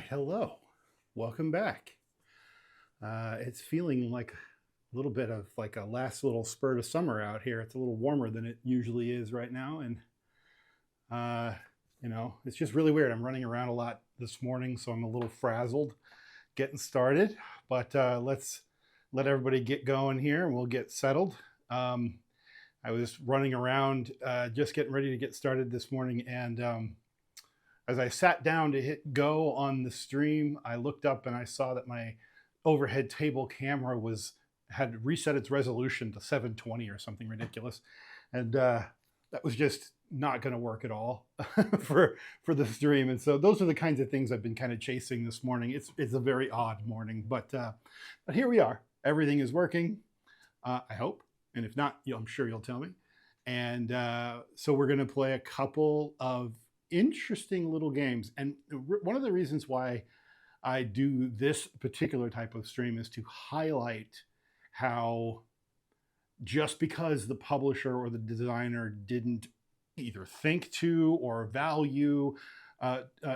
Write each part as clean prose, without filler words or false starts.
right, hello. Welcome back. It's feeling like a little bit of like a last little spurt of summer out here. It's a little warmer than it usually is right now, and uh, it's just really weird. I'm running around a lot this morning, so I'm a little frazzled getting started. But let's let everybody get going here, and we'll get settled. Um, I was running around, just getting ready to get started this morning, and as I sat down to hit go on the stream, I looked up and I saw that my overhead table camera had reset its resolution to 720 or something ridiculous, and that was just not going to work at all for the stream. And so those are the kinds of things I've been kind of chasing this morning. It's a very odd morning, but here we are. Everything is working, I hope, and if not, I'm sure you'll tell me. And so we're going to play a couple of interesting little games. And one of the reasons why I do this particular type of stream is to highlight how just because the publisher or the designer didn't either think to or value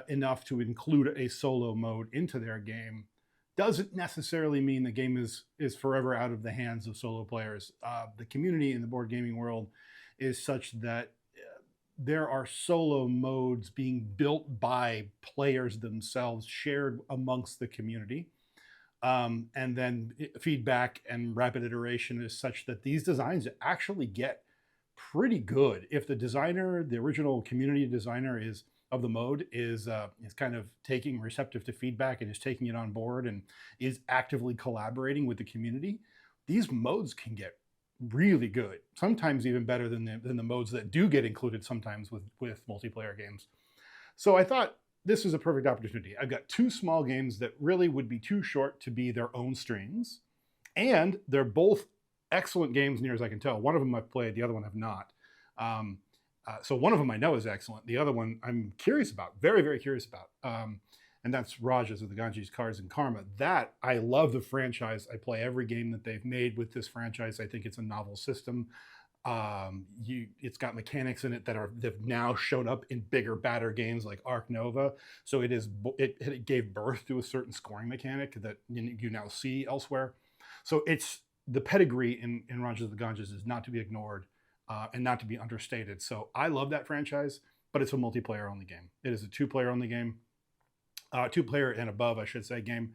enough to include a solo mode into their game doesn't necessarily mean the game is forever out of the hands of solo players. The community in the board gaming world is such that there are solo modes being built by players themselves, shared amongst the community. And then feedback and rapid iteration is such that these designs actually get pretty good. If the designer, the original community designer of the mode is kind of taking receptive to feedback and is taking it on board and is actively collaborating with the community, these modes can get really good, sometimes even better than the modes that do get included sometimes with multiplayer games. So I thought this is a perfect opportunity. I've got two small games that really would be too short to be their own streams, and they're both excellent games near as I can tell. One of them I've played, the other one I've not. So one of them I know is excellent. The other one I'm curious about, very, very curious about. And that's Rajas of the Ganges, Cards, and Karma. That, I love the franchise. I play every game that they've made with this franchise. I think it's a novel system. It's got mechanics in it that have now shown up in bigger, badder games like Arc Nova. So it gave birth to a certain scoring mechanic that you now see elsewhere. So it's the pedigree in Rajas of the Ganges is not to be ignored and not to be understated. So I love that franchise, but it's a multiplayer only game. It is a two-player only game. Two-player and above, I should say, game.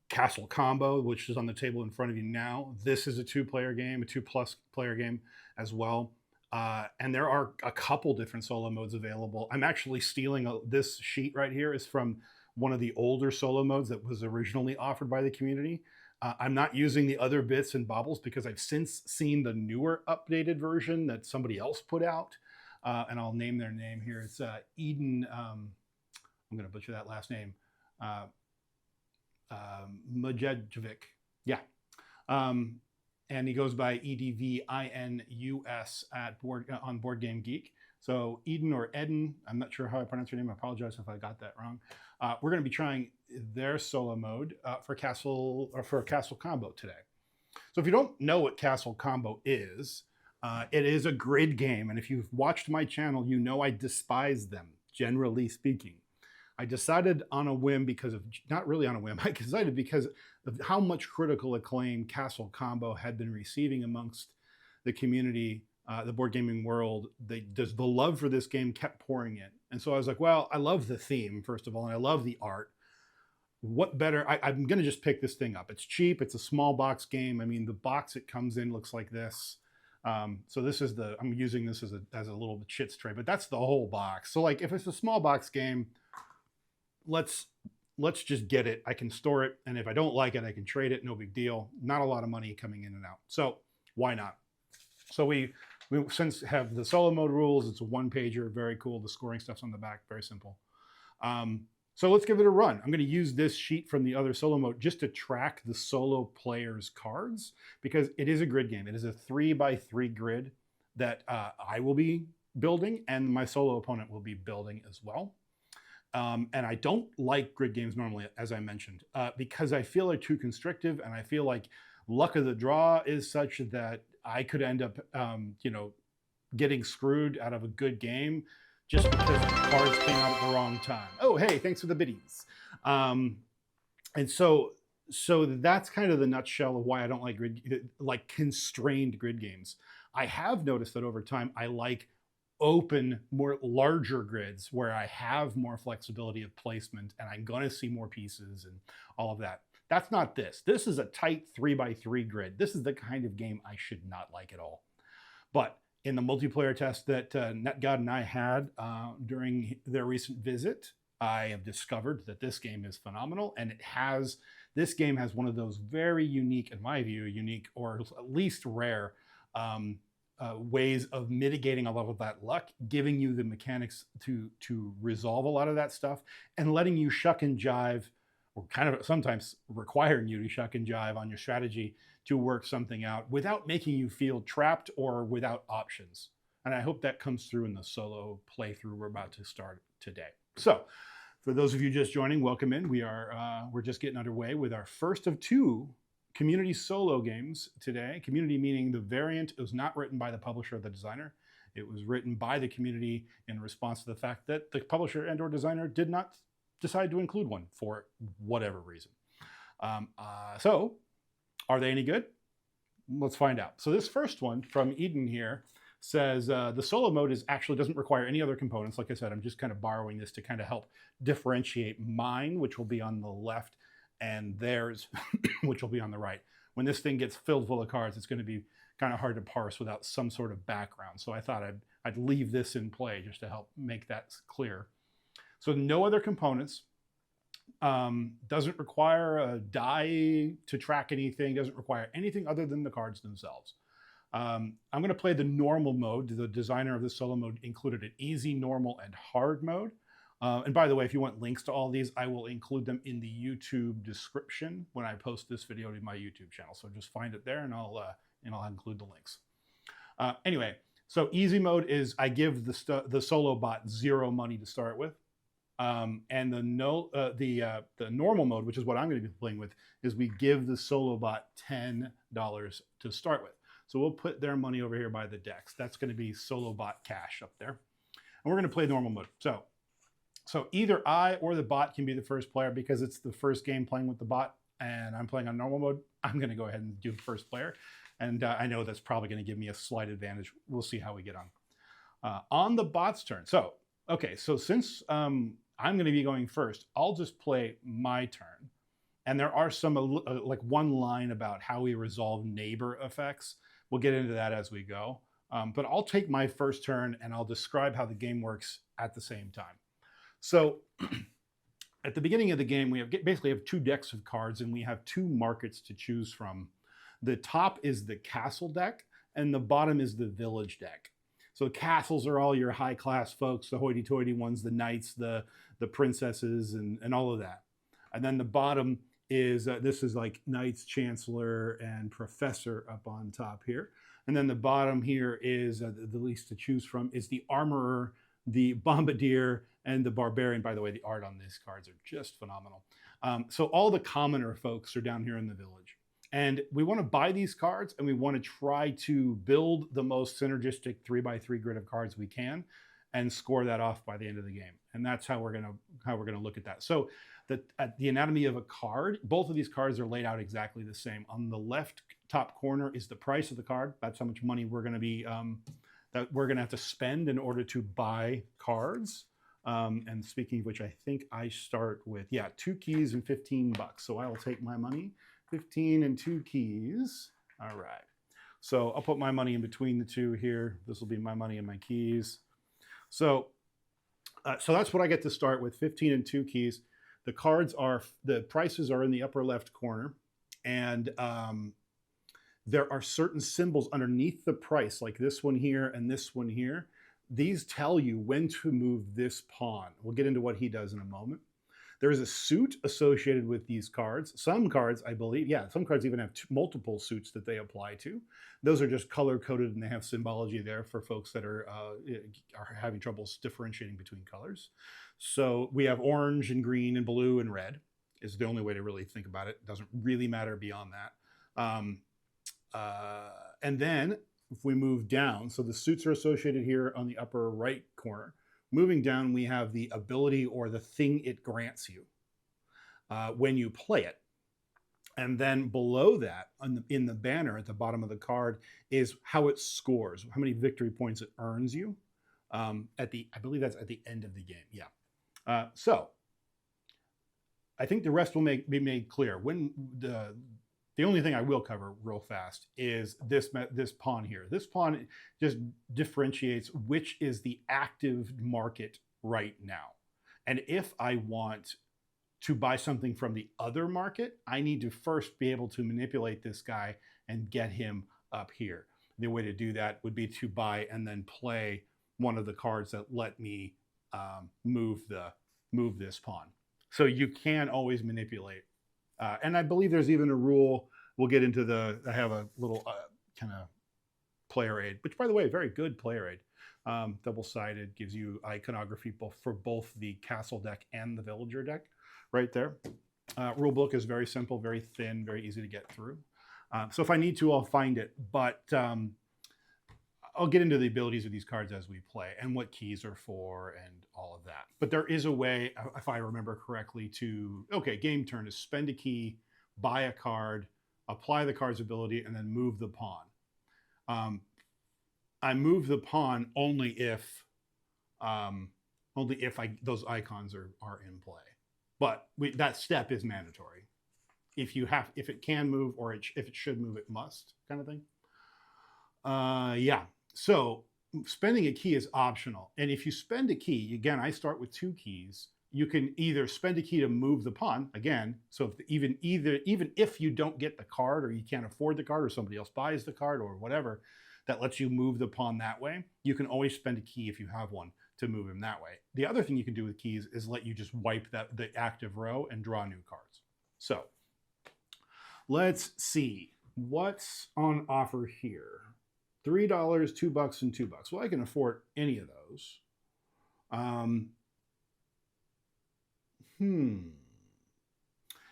Castle Combo, which is on the table in front of you now. This is a two-player game, a two-plus player game as well. And there are a couple different solo modes available. I'm actually stealing this sheet right here is from one of the older solo modes that was originally offered by the community. I'm not using the other bits and bobbles because I've since seen the newer updated version that somebody else put out. And I'll name their name here. It's Eden... I'm going to butcher that last name. Majedjovic. Yeah. And he goes by EDVINUS on Board Game Geek. So Eden or Eden, I'm not sure how I pronounce your name. I apologize if I got that wrong. We're going to be trying their solo mode for Castle Combo today. So if you don't know what Castle Combo is, it is a grid game. And if you've watched my channel, you know I despise them, generally speaking. I decided on a whim not really on a whim, I decided because of how much critical acclaim Castle Combo had been receiving amongst the community, the board gaming world. The love for this game kept pouring in. And so I was like, well, I love the theme, first of all, and I love the art. What better? I'm going to just pick this thing up. It's cheap. It's a small box game. I mean, the box it comes in looks like this. So this is I'm using this as a little chits tray, but that's the whole box. So like if it's a small box game, let's just get it. I can store it, and if I don't like it, I can trade it. No big deal. Not a lot of money coming in and out. So why not? So we since have the solo mode rules. It's a one-pager, very cool. The scoring stuff's on the back, very simple. So let's give it a run. I'm going to use this sheet from the other solo mode just to track the solo player's cards because it is a grid game. It is a 3x3 grid that I will be building, and my solo opponent will be building as well. And I don't like grid games normally, as I mentioned, because I feel they're too constrictive, and I feel like luck of the draw is such that I could end up, getting screwed out of a good game just because cards came out at the wrong time. Oh, hey, thanks for the biddies. And so that's kind of the nutshell of why I don't like constrained grid games. I have noticed that over time I like open, more larger grids where I have more flexibility of placement and I'm going to see more pieces and all of that. That's not this. This is a tight 3x3 grid. This is the kind of game I should not like at all. But in the multiplayer test that NetGod and I had during their recent visit, I have discovered that this game is phenomenal, and this game has one of those very unique, in my view, unique or at least rare ways of mitigating a lot of that luck, giving you the mechanics to resolve a lot of that stuff, and letting you shuck and jive, or kind of sometimes requiring you to shuck and jive on your strategy to work something out without making you feel trapped or without options. And I hope that comes through in the solo playthrough we're about to start today. So for those of you just joining, welcome in. We're just getting underway with our first of two community solo games today. Community meaning the variant was not written by the publisher or the designer. It was written by the community in response to the fact that the publisher and or designer did not decide to include one for whatever reason. So are they any good? Let's find out. So this first one from Eden here says the solo mode actually doesn't require any other components. Like I said, I'm just kind of borrowing this to kind of help differentiate mine, which will be on the left, and theirs, which will be on the right. When this thing gets filled full of cards, it's going to be kind of hard to parse without some sort of background. So I thought I'd leave this in play just to help make that clear. So no other components. Doesn't require a die to track anything. Doesn't require anything other than the cards themselves. I'm going to play the normal mode. The designer of the solo mode included an easy, normal, and hard mode. And by the way, if you want links to all these, I will include them in the YouTube description when I post this video to my YouTube channel. So just find it there, and I'll include the links. Anyway, so easy mode is I give the solo bot 0 money to start with. And the normal mode, which is what I'm going to be playing with, is we give the solo bot $10 to start with. So we'll put their money over here by the decks. That's going to be solo bot cash up there. And we're going to play normal mode. So either I or the bot can be the first player because it's the first game playing with the bot and I'm playing on normal mode. I'm going to go ahead and do first player. And I know that's probably going to give me a slight advantage. We'll see how we get on. On the bot's turn. So, okay, so since I'm going to be going first, I'll just play my turn. And there are some, like one line about how we resolve neighbor effects. We'll get into that as we go. But I'll take my first turn and I'll describe how the game works at the same time. So at the beginning of the game, we basically have 2 decks of cards and we have 2 markets to choose from. The top is the castle deck and the bottom is the village deck. So castles are all your high class folks, the hoity-toity ones, the knights, the princesses, and all of that. And then the bottom is, this is like knights, chancellor, and professor up on top here. And then the bottom here is, the least to choose from, is the armorer, the bombardier, and the barbarian. By the way, the art on these cards are just phenomenal. So all the commoner folks are down here in the village. And we want to buy these cards and we want to try to build the most synergistic 3x3 grid of cards we can and score that off by the end of the game. And that's how we're going to look at that. So at the anatomy of a card, both of these cards are laid out exactly the same. On the left top corner is the price of the card. That's how much money we're going to be that we're going to have to spend in order to buy cards. And speaking of which, I think I start with 2 keys and $15. So I will take my money. 15 and 2 keys. All right. So I'll put my money in between the 2 here. This will be my money and my keys. So that's what I get to start with, 15 and 2 keys. The prices are in the upper left corner. And there are certain symbols underneath the price, like this one here and this one here. These tell you when to move this pawn. We'll get into what he does in a moment. There is a suit associated with these cards. Some cards, I believe, some cards even have multiple suits that they apply to. Those are just color-coded and they have symbology there for folks that are having troubles differentiating between colors. So we have orange and green and blue and red is the only way to really think about it. It doesn't really matter beyond that. And then if we move down, so the suits are associated here on the upper right corner. Moving down, we have the ability or the thing it grants you. when you play it. And then below that, in the banner at the bottom of the card, is how it scores, how many victory points it earns you. I believe that's at the end of the game. Yeah. So I think the rest will be made clear. When the only thing I will cover real fast is this pawn here. This pawn just differentiates which is the active market right now. And if I want to buy something from the other market, I need to first be able to manipulate this guy and get him up here. The way to do that would be to buy and then play one of the cards that let me move this pawn. So you can always manipulate. And I believe there's even a rule. We'll get into I have a little kind of player aid, which by the way, very good player aid. Double-sided, gives you iconography for both the castle deck and the villager deck right there. Rule book is very simple, very thin, very easy to get through. So if I need to, I'll find it. But I'll get into the abilities of these cards as we play and what keys are for and all of that. But there is a way, if I remember correctly, okay, game turn is spend a key, buy a card, apply the card's ability, and then move the pawn. I move the pawn only if those icons are in play. But that step is mandatory. If it can move or if it should move, it must, kind of thing. Yeah. So spending a key is optional. And if you spend a key, again, I start with 2 keys. You can either spend a key to move the pawn, again, so even if you don't get the card or you can't afford the card or somebody else buys the card or whatever, that lets you move the pawn that way, you can always spend a key if you have one to move him that way. The other thing you can do with keys is let you just wipe the active row and draw new cards. So let's see what's on offer here. $3, $2, and $2. Well, I can afford any of those.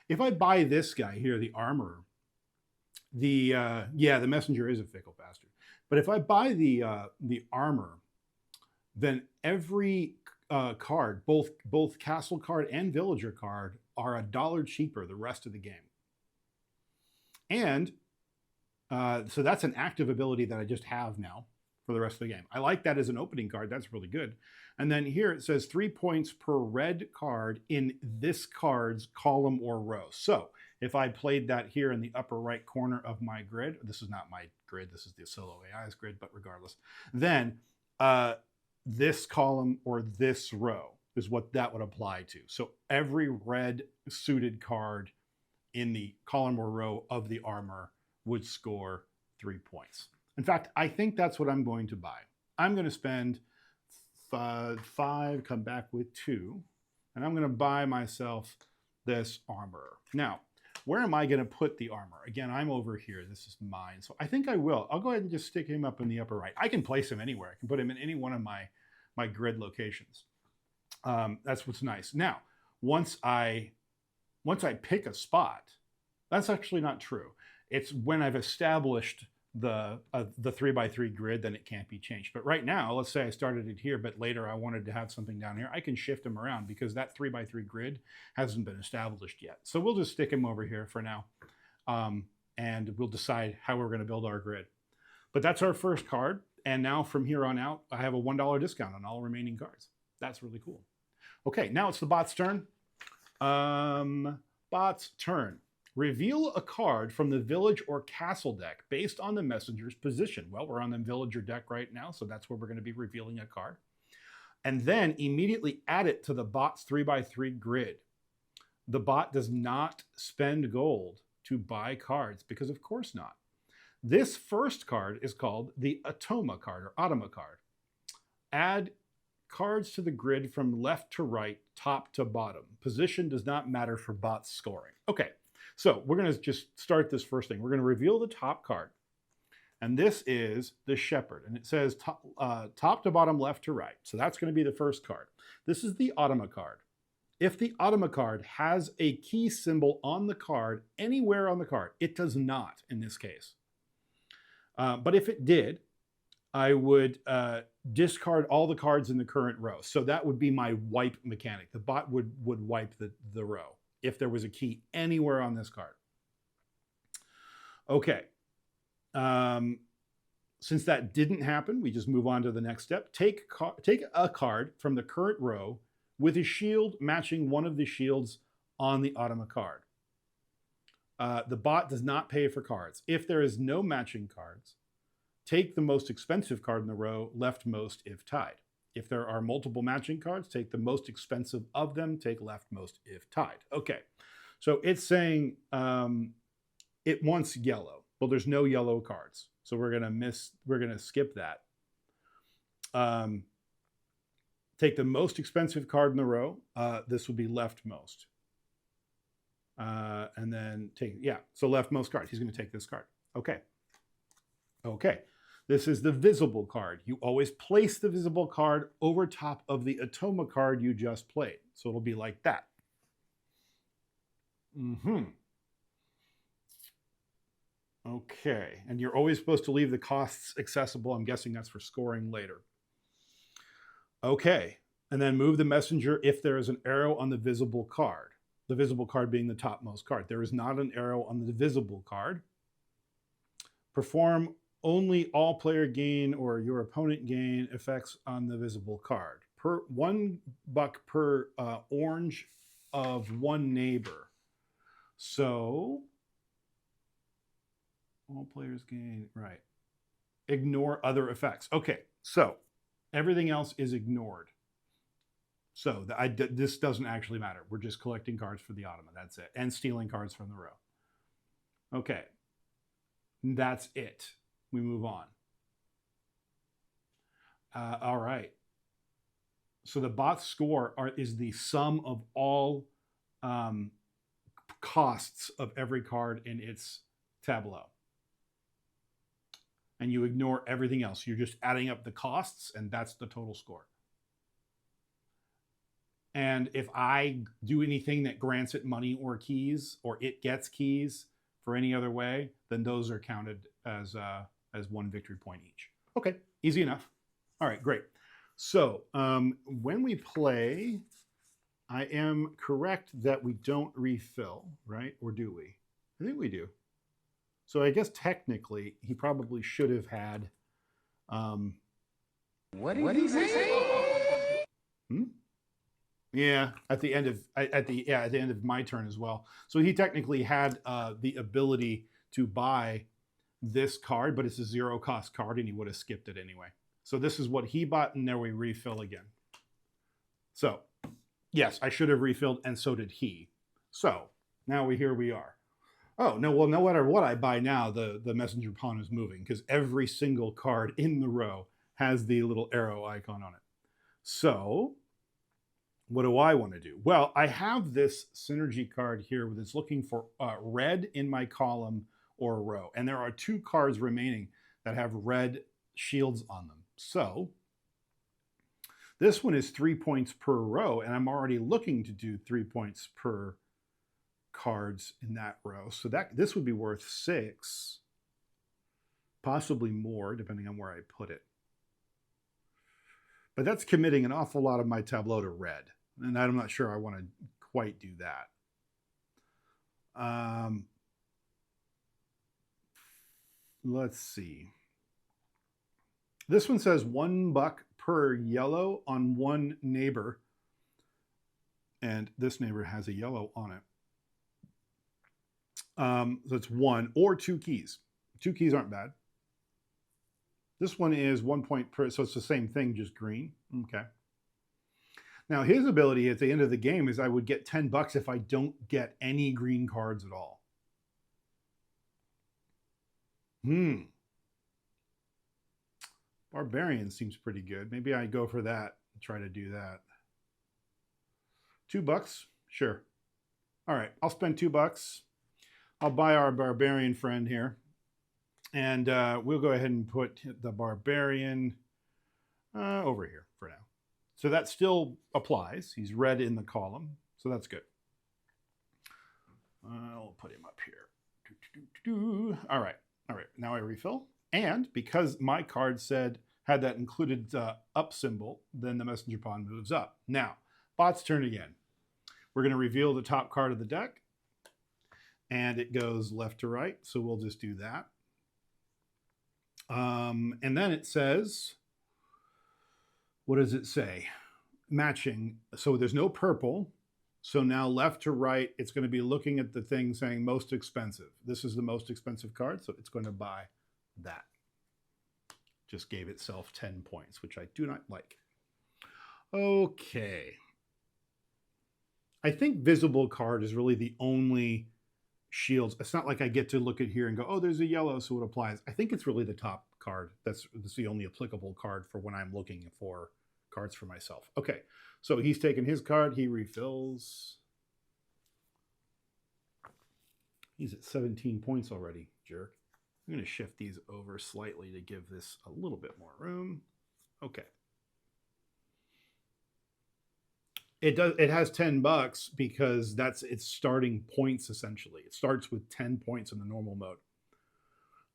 If I buy this guy here, the armorer, the messenger is a fickle bastard. But if I buy the armor, then every card, both castle card and villager card, are $1 cheaper the rest of the game. And so that's an active ability that I just have now for the rest of the game. I like that as an opening card. That's really good. And then here it says 3 points per red card in this card's column or row. So if I played that here in the upper right corner of my grid, this is not my grid, this is the Solo AI's grid, but regardless, then this column or this row is what that would apply to. So every red suited card in the column or row of the armor would score 3 points. In fact, I think that's what I'm going to buy. I'm going to spend 5, come back with 2, and I'm going to buy myself this armor. Now, where am I going to put the armor? Again, I'm over here. This is mine. So I think I will. I'll go ahead and just stick him up in the upper right. I can place him anywhere. I can put him in any one of my grid locations. That's what's nice. Now, once I pick a spot, that's actually not true. It's when I've established the 3x3 grid, then it can't be changed. But right now, let's say I started it here, but later I wanted to have something down here. I can shift them around because that 3x3 grid hasn't been established yet. So we'll just stick him over here for now. And we'll decide how we're going to build our grid. But that's our first card. And now from here on out, I have a $1 discount on all remaining cards. That's really cool. Okay, now it's the bot's turn. Bot's turn. Reveal a card from the village or castle deck based on the messenger's position. Well, we're on the villager deck right now, so that's where we're going to be revealing a card. And then immediately add it to the bot's 3x3 grid. The bot does not spend gold to buy cards, because of course not. This first card is called the automa card or automa card. Add cards to the grid from left to right, top to bottom. Position does not matter for bot's scoring. Okay. So we're going to just start this first thing. We're going to reveal the top card. And this is the shepherd. And it says top to bottom, left to right. So that's going to be the first card. This is the automa card. If the automa card has a key symbol on the card, anywhere on the card, it does not in this case. But if it did, I would discard all the cards in the current row. So that would be my wipe mechanic. The bot would wipe the row. if there was a key anywhere on this card. Okay. Since that didn't happen, we just move on to the next step. Take a card from the current row with a shield matching one of the shields on the automa card. The bot does not pay for cards. If there is no matching cards, take the most expensive card in the row, leftmost if tied. If there are multiple matching cards, take the most expensive of them, take leftmost if tied. Okay, so it's saying it wants yellow. Well, there's no yellow cards, so we're gonna skip that. Take the most expensive card in the row. This would be leftmost. And then so leftmost card. He's gonna take this card. Okay. This is the visible card. You always place the visible card over top of the automa card you just played. So it'll be like that. Okay, and you're always supposed to leave the costs accessible. I'm guessing that's for scoring later. Okay, and then move the messenger if there is an arrow on the visible card. The visible card being the topmost card. There is not an arrow on the visible card. Perform only all player gain or your opponent gain effects on the visible card. Per $1 per orange of one neighbor. So all players gain, right. Ignore other effects. Okay, so everything else is ignored. So this doesn't actually matter. We're just collecting cards for the automa. That's it. And stealing cards from the row. Okay, that's it. We move on. All right. So the bot's score is the sum of all costs of every card in its tableau. And you ignore everything else. You're just adding up the costs, and that's the total score. And if I do anything that grants it money or keys, or it gets keys for any other way, then those are counted as one victory point each. Okay, easy enough. All right, great. So when we play, I am correct that we don't refill, right? Or do we? I think we do. So I guess technically he probably should have had. What did he say? Yeah, at the end of my turn as well. So he technically had the ability to buy this card, but it's a zero cost card, and he would have skipped it anyway. So this is what he bought, and there we refill again. So yes, I should have refilled, and so did he. So now here we are. Oh no, well, no matter what I buy now, the messenger pawn is moving because every single card in the row has the little arrow icon on it. So what do I want to do? Well, I have this synergy card here that's looking for red in my column or row. And there are 2 cards remaining that have red shields on them. So this one is 3 points per row, and I'm already looking to do 3 points per cards in that row. So this would be worth 6, possibly more, depending on where I put it. But that's committing an awful lot of my tableau to red. And I'm not sure I want to quite do that. Let's see. This one says $1 per yellow on one neighbor. And this neighbor has a yellow on it. So it's 1 or 2 keys. 2 keys aren't bad. This one is 1 point per, so it's the same thing, just green. Okay. Now his ability at the end of the game is I would get $10 if I don't get any green cards at all. Barbarian seems pretty good. Maybe I go for that and try to do that. $2, sure. All right, I'll spend $2. I'll buy our barbarian friend here. And we'll go ahead and put the barbarian over here for now. So that still applies. He's red in the column, so that's good. I'll put him up here. All right, now I refill. And because my card had that included up symbol, then the messenger pawn moves up. Now, bot's turn again. We're going to reveal the top card of the deck, and it goes left to right. So we'll just do that. And then it says, what does it say? Matching. So there's no purple. So now left to right, it's going to be looking at the thing saying most expensive. This is the most expensive card, so it's going to buy that. Just gave itself 10 points, which I do not like. Okay. I think visible card is really the only shields. It's not like I get to look at here and go, oh, there's a yellow, so it applies. I think it's really the top card. That's the only applicable card for when I'm looking for cards for myself. Okay, so he's taken his card. He refills. He's at 17 points already, jerk. I'm going to shift these over slightly to give this a little bit more room. Okay. It has $10 because that's its starting points essentially. It starts with 10 points in the normal mode.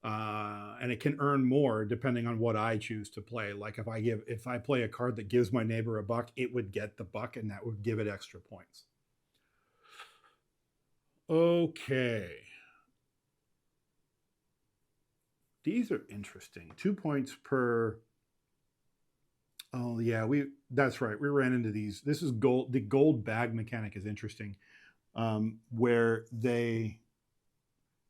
And it can earn more depending on what I choose to play. Like if I play a card that gives my neighbor a buck, it would get the buck and that would give it extra points. Okay. These are interesting. 2 points per. Oh yeah, that's right. We ran into these. This is gold. The gold bag mechanic is interesting, where they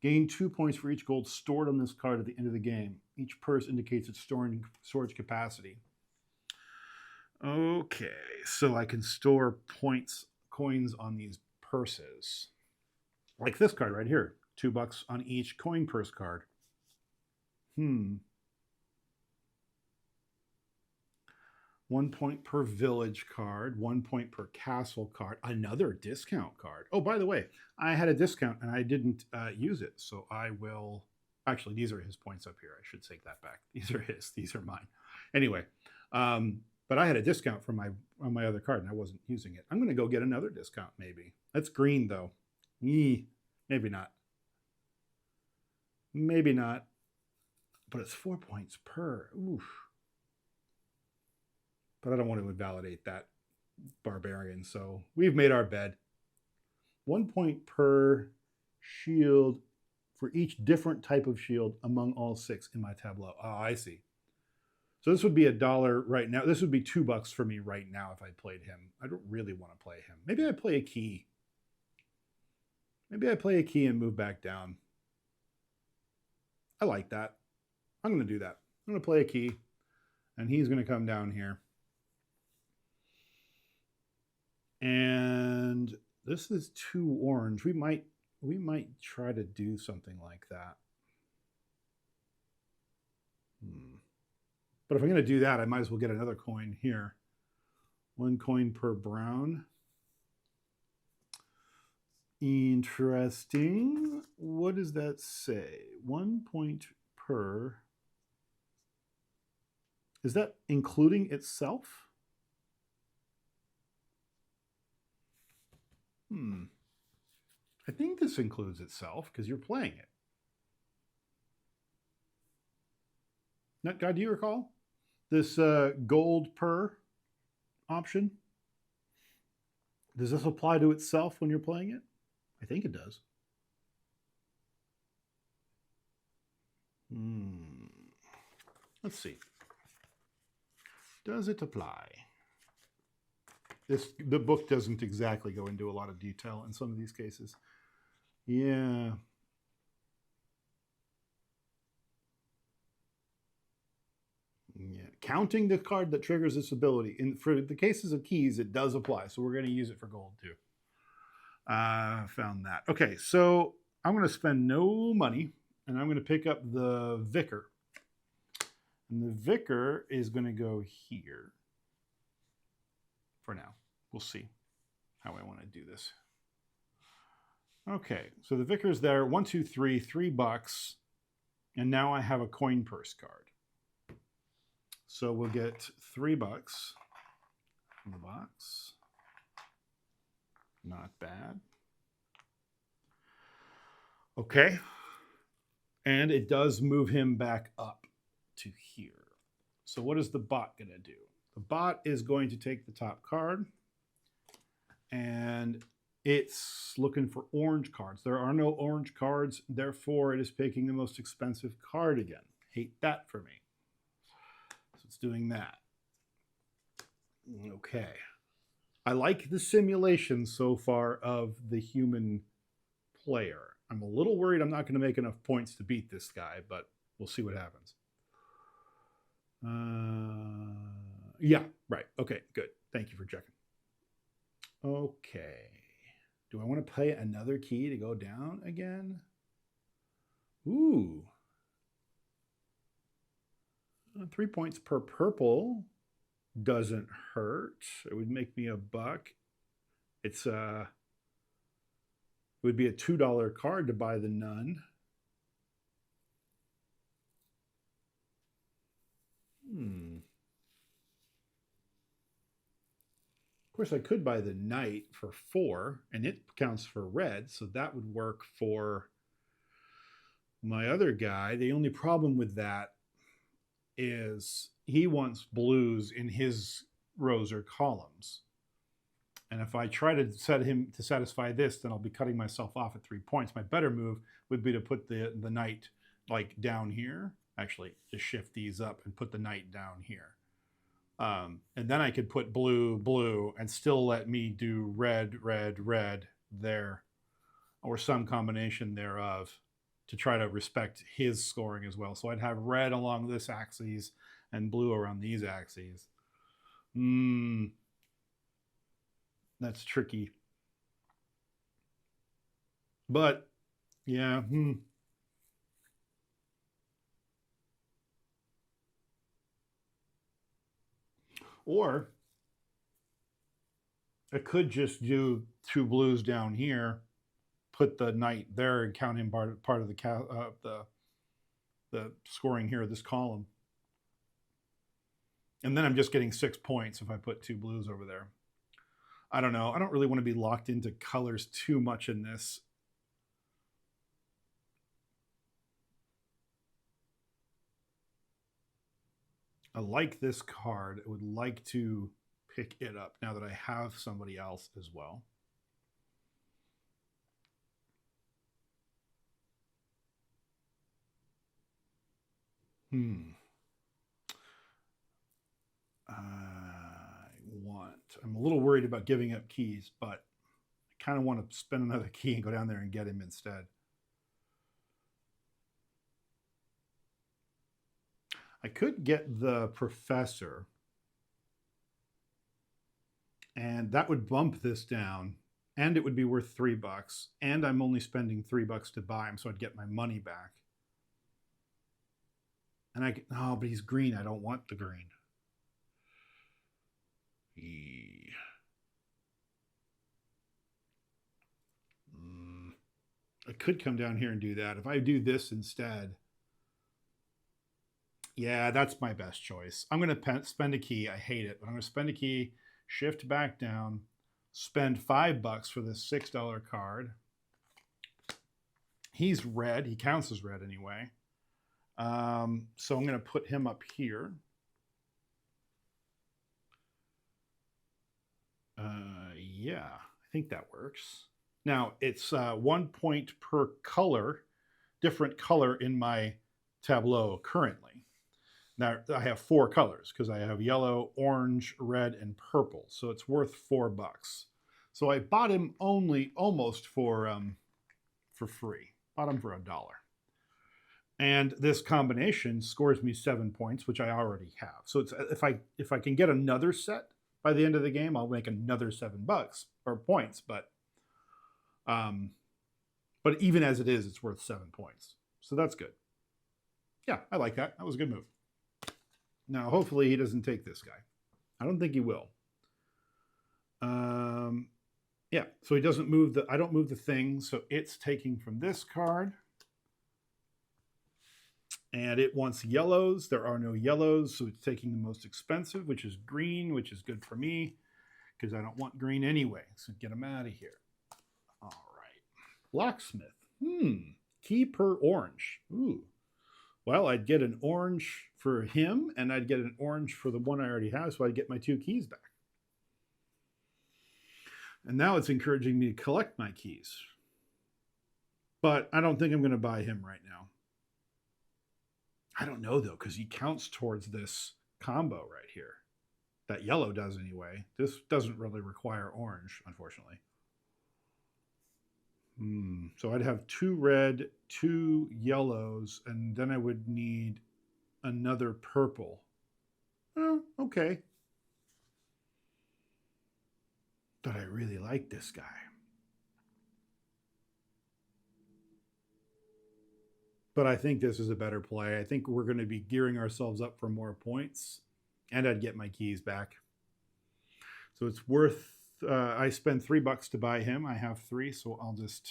gain 2 points for each gold stored on this card at the end of the game. Each purse indicates its storage capacity. Okay, so I can store coins on these purses, like this card right here. $2 on each coin purse card. 1 point per village card, 1 point per castle card, another discount card. Oh, by the way, I had a discount and I didn't use it. So I will, actually, these are his points up here. I should take that back. These are his, these are mine. Anyway, but I had a discount on my other card and I wasn't using it. I'm going to go get another discount maybe. That's green though. Maybe not. Maybe not. But it's 4 points per. Oof. But I don't want to invalidate that barbarian. So we've made our bed. 1 point per shield for each different type of shield among all 6 in my tableau. Oh, I see. So this would be $1 right now. This would be $2 for me right now if I played him. I don't really want to play him. Maybe I play a key. Maybe I play a key and move back down. I like that. I'm going to do that. I'm going to play a key, and he's going to come down here. And this is 2 orange. We might try to do something like that. But if I'm going to do that, I might as well get another coin here. 1 coin per brown. Interesting. What does that say? 1 point per. Is that including itself? I think this includes itself because you're playing it. Nut God, do you recall this gold per option? Does this apply to itself when you're playing it? I think it does. Let's see. Does it apply? The book doesn't exactly go into a lot of detail in some of these cases. Yeah. Yeah. Counting the card that triggers this ability. For the cases of keys, it does apply. So we're going to use it for gold too. Found that. Okay, so I'm going to spend no money and I'm going to pick up the Vicar. And the Vicar is going to go here for now. We'll see how I want to do this. Okay, so the Vicar's there. 1, 2, 3, $3. And now I have a coin purse card. So we'll get $3 from the box. Not bad. Okay. And it does move him back up to here. So what is the bot going to do? The bot is going to take the top card and It's looking for orange cards. There are no orange cards, therefore it is picking the most expensive card again. Hate that for me. So it's doing that. Okay. I like the simulation so far of the human player. I'm a little worried I'm not going to make enough points to beat this guy, but we'll see what happens. Yeah, right. Okay, good. Thank you for checking. Okay. Do I want to pay another key to go down again? Ooh. 3 points per purple doesn't hurt. It would make me $1. It's it would be a $2 card to buy the nun. Of course, I could buy the knight for 4, and it counts for red, so that would work for my other guy. The only problem with that is he wants blues in his rows or columns. And if I try to set him to satisfy this, then I'll be cutting myself off at 3 points. My better move would be to put the knight like down here. Actually, just shift these up and put the knight down here. And then I could put blue, blue, and still let me do red, red, red there, or some combination thereof to try to respect his scoring as well. So I'd have red along this axis and blue around these axes. That's tricky. But, yeah, Or I could just do 2 blues down here, put the knight there, and count him part of the scoring here of this column. And then I'm just getting 6 points if I put 2 blues over there. I don't know. I don't really want to be locked into colors too much in this. I like this card. I would like to pick it up now that I have somebody else as well. I'm a little worried about giving up keys, but I kind of want to spend another key and go down there and get him instead. I could get the professor, and that would bump this down, and it would be worth $3, and I'm only spending $3 to buy him, so I'd get my money back. And oh, but he's green. I don't want the green. I could come down here and do that. If I do this instead, yeah, that's my best choice. I'm going to spend a key. I hate it, but I'm going to spend a key, shift back down, spend $5 for this $6 card. He's red. He counts as red anyway. So I'm going to put him up here. Yeah, I think that works. Now, it's 1 point per color, different color in my tableau currently. Now, I have 4 colors because I have yellow, orange, red, and purple. So it's worth $4. So I bought him almost for free. Bought him for $1. And this combination scores me 7 points, which I already have. So it's, if I can get another set by the end of the game, I'll make another $7 or points. But even as it is, it's worth 7 points. So that's good. Yeah, I like that. That was a good move. Now, hopefully he doesn't take this guy. I don't think he will. Yeah, so he doesn't move I don't move the thing, so it's taking from this card. And it wants yellows. There are no yellows, so it's taking the most expensive, which is green, which is good for me because I don't want green anyway. So get them out of here. All right. Locksmith. Key per orange. Ooh. Well, I'd get an orange for him, and I'd get an orange for the one I already have, so I'd get my 2 keys back. And now it's encouraging me to collect my keys. But I don't think I'm going to buy him right now. I don't know, though, because he counts towards this combo right here. That yellow does anyway. This doesn't really require orange, unfortunately. So I'd have 2 red, 2 yellows, and then I would need another purple. Okay. But I really like this guy. But I think this is a better play. I think we're going to be gearing ourselves up for more points, and I'd get my keys back. So it's worth, I spend $3 to buy him. I have 3, so I'll just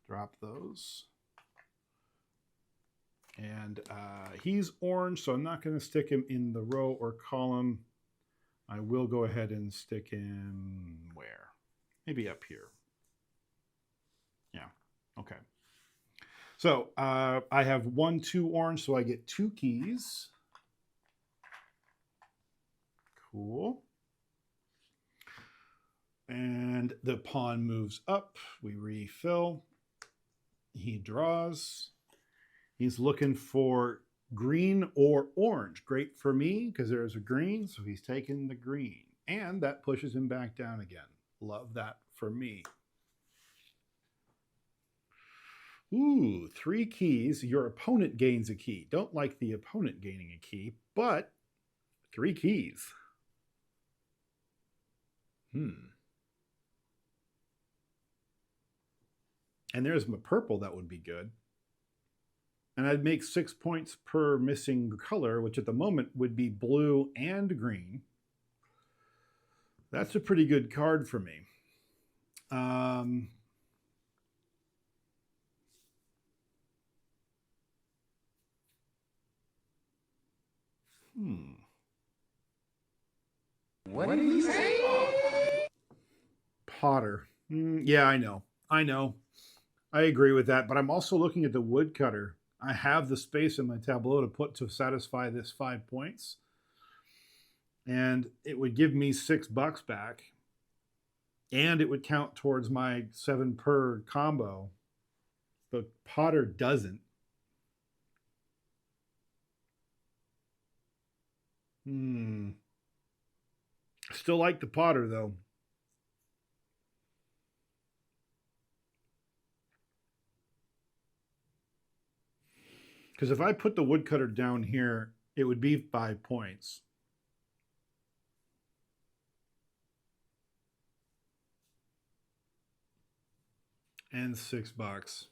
drop those. And he's orange, so I'm not going to stick him in the row or column. I will go ahead and stick him where? Maybe up here. Yeah, okay. So I have 1, 2 orange, so I get 2 keys. Cool. And the pawn moves up. We refill. He draws. He's looking for green or orange. Great for me because there's a green, so he's taking the green. And that pushes him back down again. Love that for me. Ooh, 3 keys. Your opponent gains a key. Don't like the opponent gaining a key, but 3 keys. And there's my purple. That would be good. And I'd make 6 points per missing color, which at the moment would be blue and green. That's a pretty good card for me. What did he say? Potter. Yeah, I know. I agree with that, but I'm also looking at the woodcutter. I have the space in my tableau to put to satisfy this 5 points. And it would give me $6 back. And it would count towards my 7 per combo. The Potter doesn't. Still like the Potter, though. Because if I put the woodcutter down here, it would be 5 points. And $6.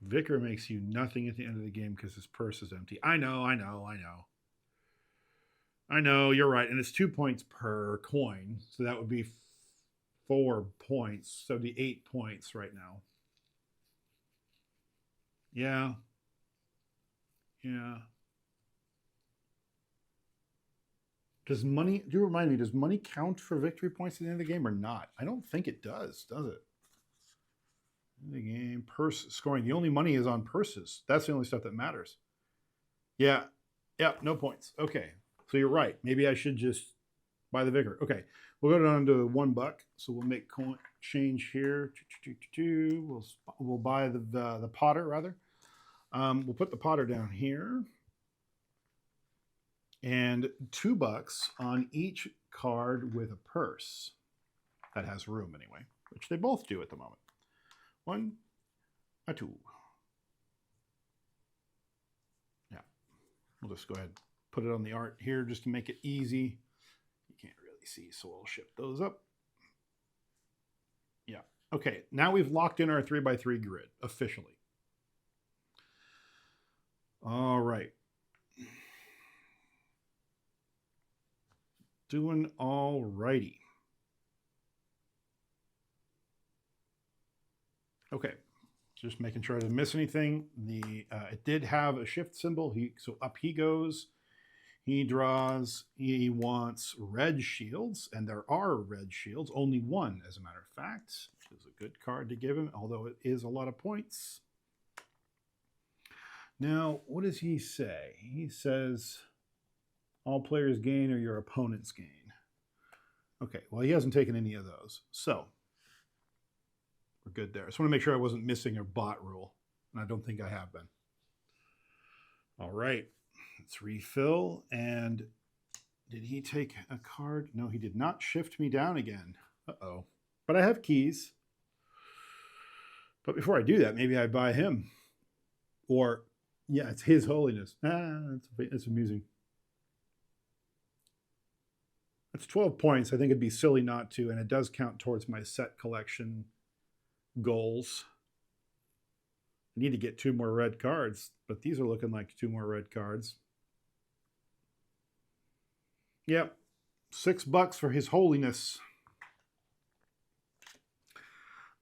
Vicar makes you nothing at the end of the game because his purse is empty. I know, you're right. And it's 2 points per coin. So that would be 4 points. So it'd be 8 points right now. Yeah. Does money count for victory points at the end of the game or not? I don't think it does it? The game, purse scoring. The only money is on purses. That's the only stuff that matters. Yeah, no points. Okay, so you're right. Maybe I should just buy the vicar. Okay, we'll go down to $1. So we'll make coin change here. We'll buy the Potter rather. We'll put the Potter down here. And $2 on each card with a purse. That has room anyway, which they both do at the moment. 1, 2. Yeah, we'll just go ahead and put it on the art here just to make it easy. You can't really see, so we'll shift those up. Yeah, okay, now we've locked in our 3x3 grid officially. All right. Doing all righty. Okay, just making sure I didn't miss anything. It did have a shift symbol. So up he goes. He draws. He wants red shields, and there are red shields. Only 1, as a matter of fact, which is a good card to give him, although it is a lot of points. Now, what does he say? He says, All players gain or your opponents gain. Okay, well, he hasn't taken any of those. So we're good there. I just want to make sure I wasn't missing a bot rule. And I don't think I have been. All right, let's refill. And did he take a card? No, he did not shift me down again. Uh-oh. But I have keys. But before I do that, maybe I buy him. Or, yeah, it's His Holiness. That's amusing. That's 12 points. I think it'd be silly not to, and it does count towards my set collection goals. I need to get 2 more red cards, but these are looking like 2 more red cards. Yep, $6 for His Holiness.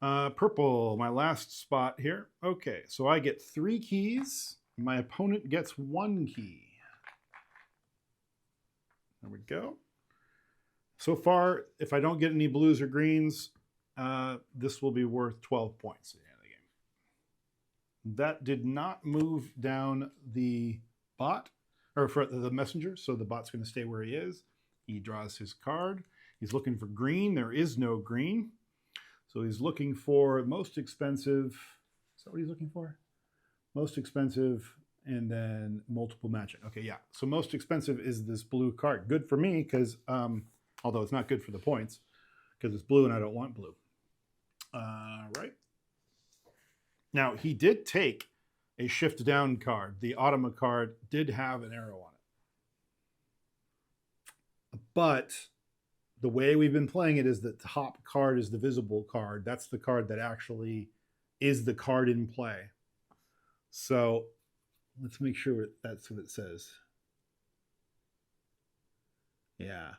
Purple, my last spot here. Okay, so I get 3 keys. My opponent gets 1 key. There we go. So far, if I don't get any blues or greens, this will be worth 12 points at the end of the game. That did not move down the bot, or for the messenger, so the bot's going to stay where he is. He draws his card. He's looking for green. There is no green. So he's looking for most expensive. Is that what he's looking for? Most expensive and then multiple matching. Okay, yeah. So most expensive is this blue card. Good for me because, although it's not good for the points because it's blue and I don't want blue. Right. Now, he did take a shift down card. The automa card did have an arrow on it. But the way we've been playing it is that the top card is the visible card. That's the card that actually is the card in play. So let's make sure that's what it says. Yeah.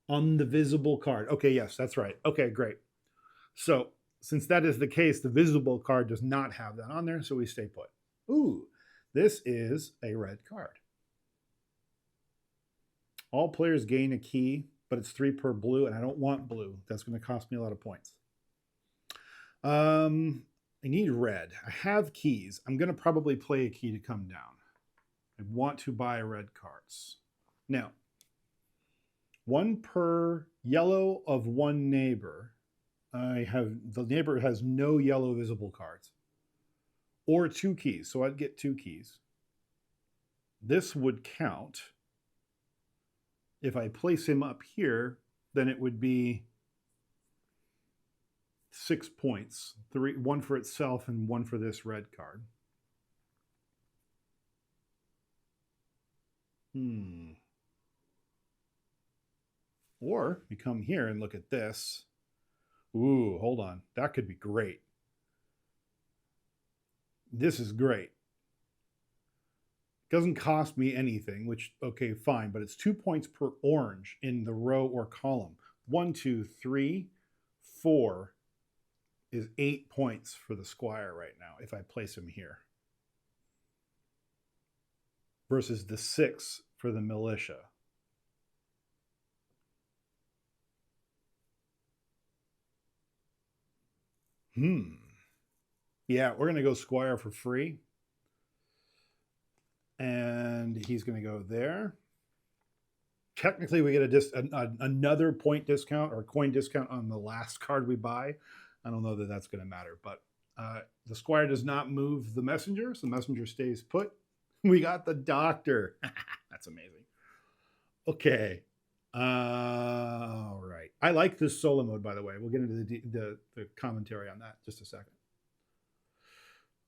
On the visible card. Okay, yes, that's right. Okay, great. So since that is the case, the visible card does not have that on there, so we stay put. Ooh, this is a red card. All players gain a key, but it's 3 per blue, and I don't want blue. That's going to cost me a lot of points. I need red. I have keys. I'm going to probably play a key to come down. I want to buy red cards. Now, 1 per yellow of 1 neighbor. The neighbor has no yellow visible cards. Or 2 keys, so I'd get 2 keys. This would count. If I place him up here, then it would be 6 points. 1 for itself and 1 for this red card. Or we come here and look at this. Ooh, hold on. That could be great. This is great. Doesn't cost me anything, which, okay, fine, but it's 2 points per orange in the row or column. 1, 2, 3, 4 is 8 points for the squire right now if I place him here. Versus the 6 for the militia. Yeah, we're going to go squire for free. And he's going to go there. Technically, we get another point discount or coin discount on the last card we buy. I don't know that that's going to matter, but the squire does not move the messenger, so the messenger stays put. We got the doctor. That's amazing. Okay. All right. I like this solo mode, by the way. We'll get into the commentary on that in just a second.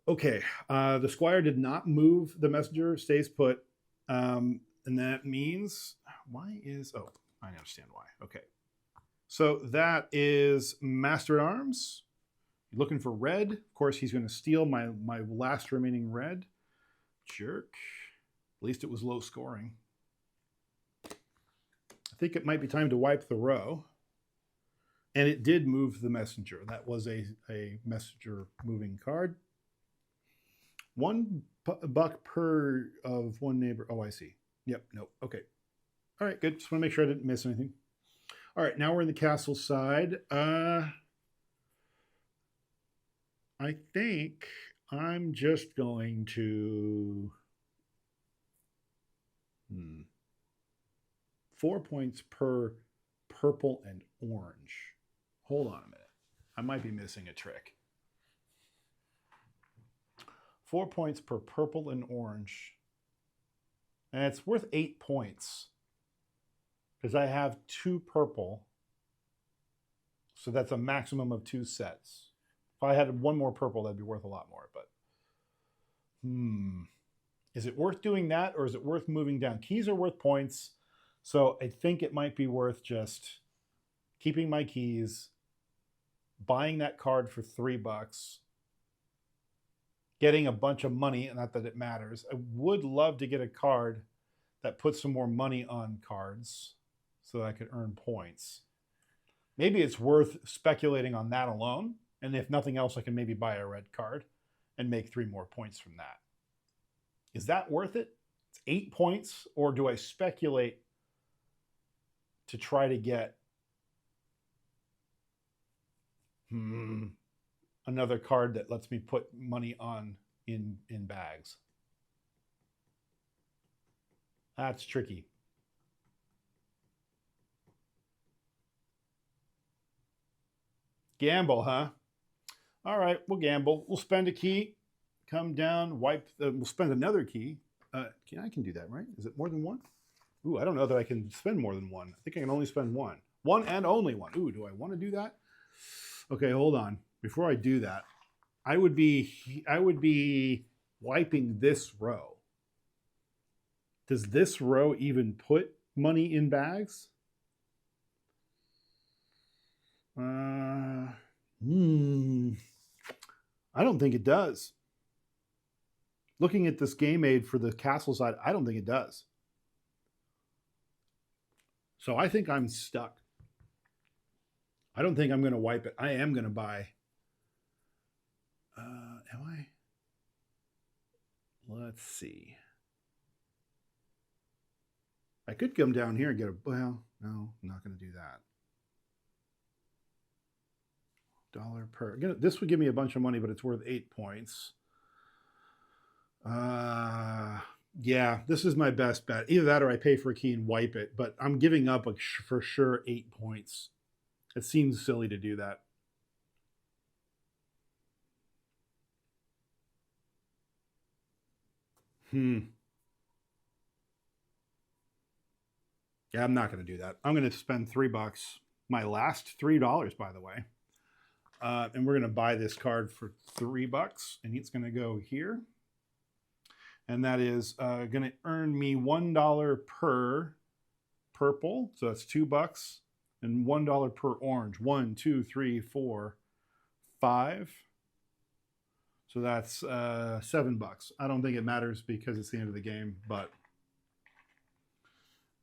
Okay, the squire did not move the messenger, stays put. And that means, oh, I understand why. Okay. So that is Master at Arms. Looking for red. Of course, he's going to steal my last remaining red. Jerk. At least it was low scoring. I think it might be time to wipe the row. And it did move the messenger. That was a messenger moving card. $1 per of 1 neighbor. Oh, I see. Yep. Nope. Okay. All right. Good. Just want to make sure I didn't miss anything. All right. Now we're in the castle side. I think I'm just going to 4 points per purple and orange. Hold on a minute. I might be missing a trick. 4 points per purple and orange. And it's worth 8 points. Because I have 2 purple. So that's a maximum of 2 sets. If I had 1 more purple, that'd be worth a lot more. But is it worth doing that, or is it worth moving down? Keys are worth points. So I think it might be worth just keeping my keys, buying that card for $3, getting a bunch of money, not that it matters. I would love to get a card that puts some more money on cards so that I could earn points. Maybe it's worth speculating on that alone. And if nothing else, I can maybe buy a red card and make 3 more points from that. Is that worth it? It's 8 points, or do I speculate to try to get another card that lets me put money on in bags? That's tricky. Gamble, huh? All right, we'll gamble. We'll spend a key, come down, we'll spend another key. I can do that, right? Is it more than 1? Ooh, I don't know that I can spend more than 1. I think I can only spend 1. 1 and only 1. Ooh, do I want to do that? Okay, hold on. Before I do that, I would be wiping this row. Does this row even put money in bags? I don't think it does. Looking at this game aid for the castle side, I don't think it does. So I think I'm stuck. I don't think I'm going to wipe it. I am going to buy. Am I? Let's see. I could come down here and get a. Well, no, I'm not going to do that. $1 per. Again, this would give me a bunch of money, but it's worth 8 points. Yeah, this is my best bet. Either that or I pay for a key and wipe it, but I'm giving up for sure 8 points. It seems silly to do that. Yeah, I'm not going to do that. I'm going to spend $3. My last $3, by the way. And we're going to buy this card for $3, and it's going to go here. And that is going to earn me $1 per purple. So that's $2, and $1 per orange. 1, 2, 3, 4, 5. So that's $7. I don't think it matters because it's the end of the game, but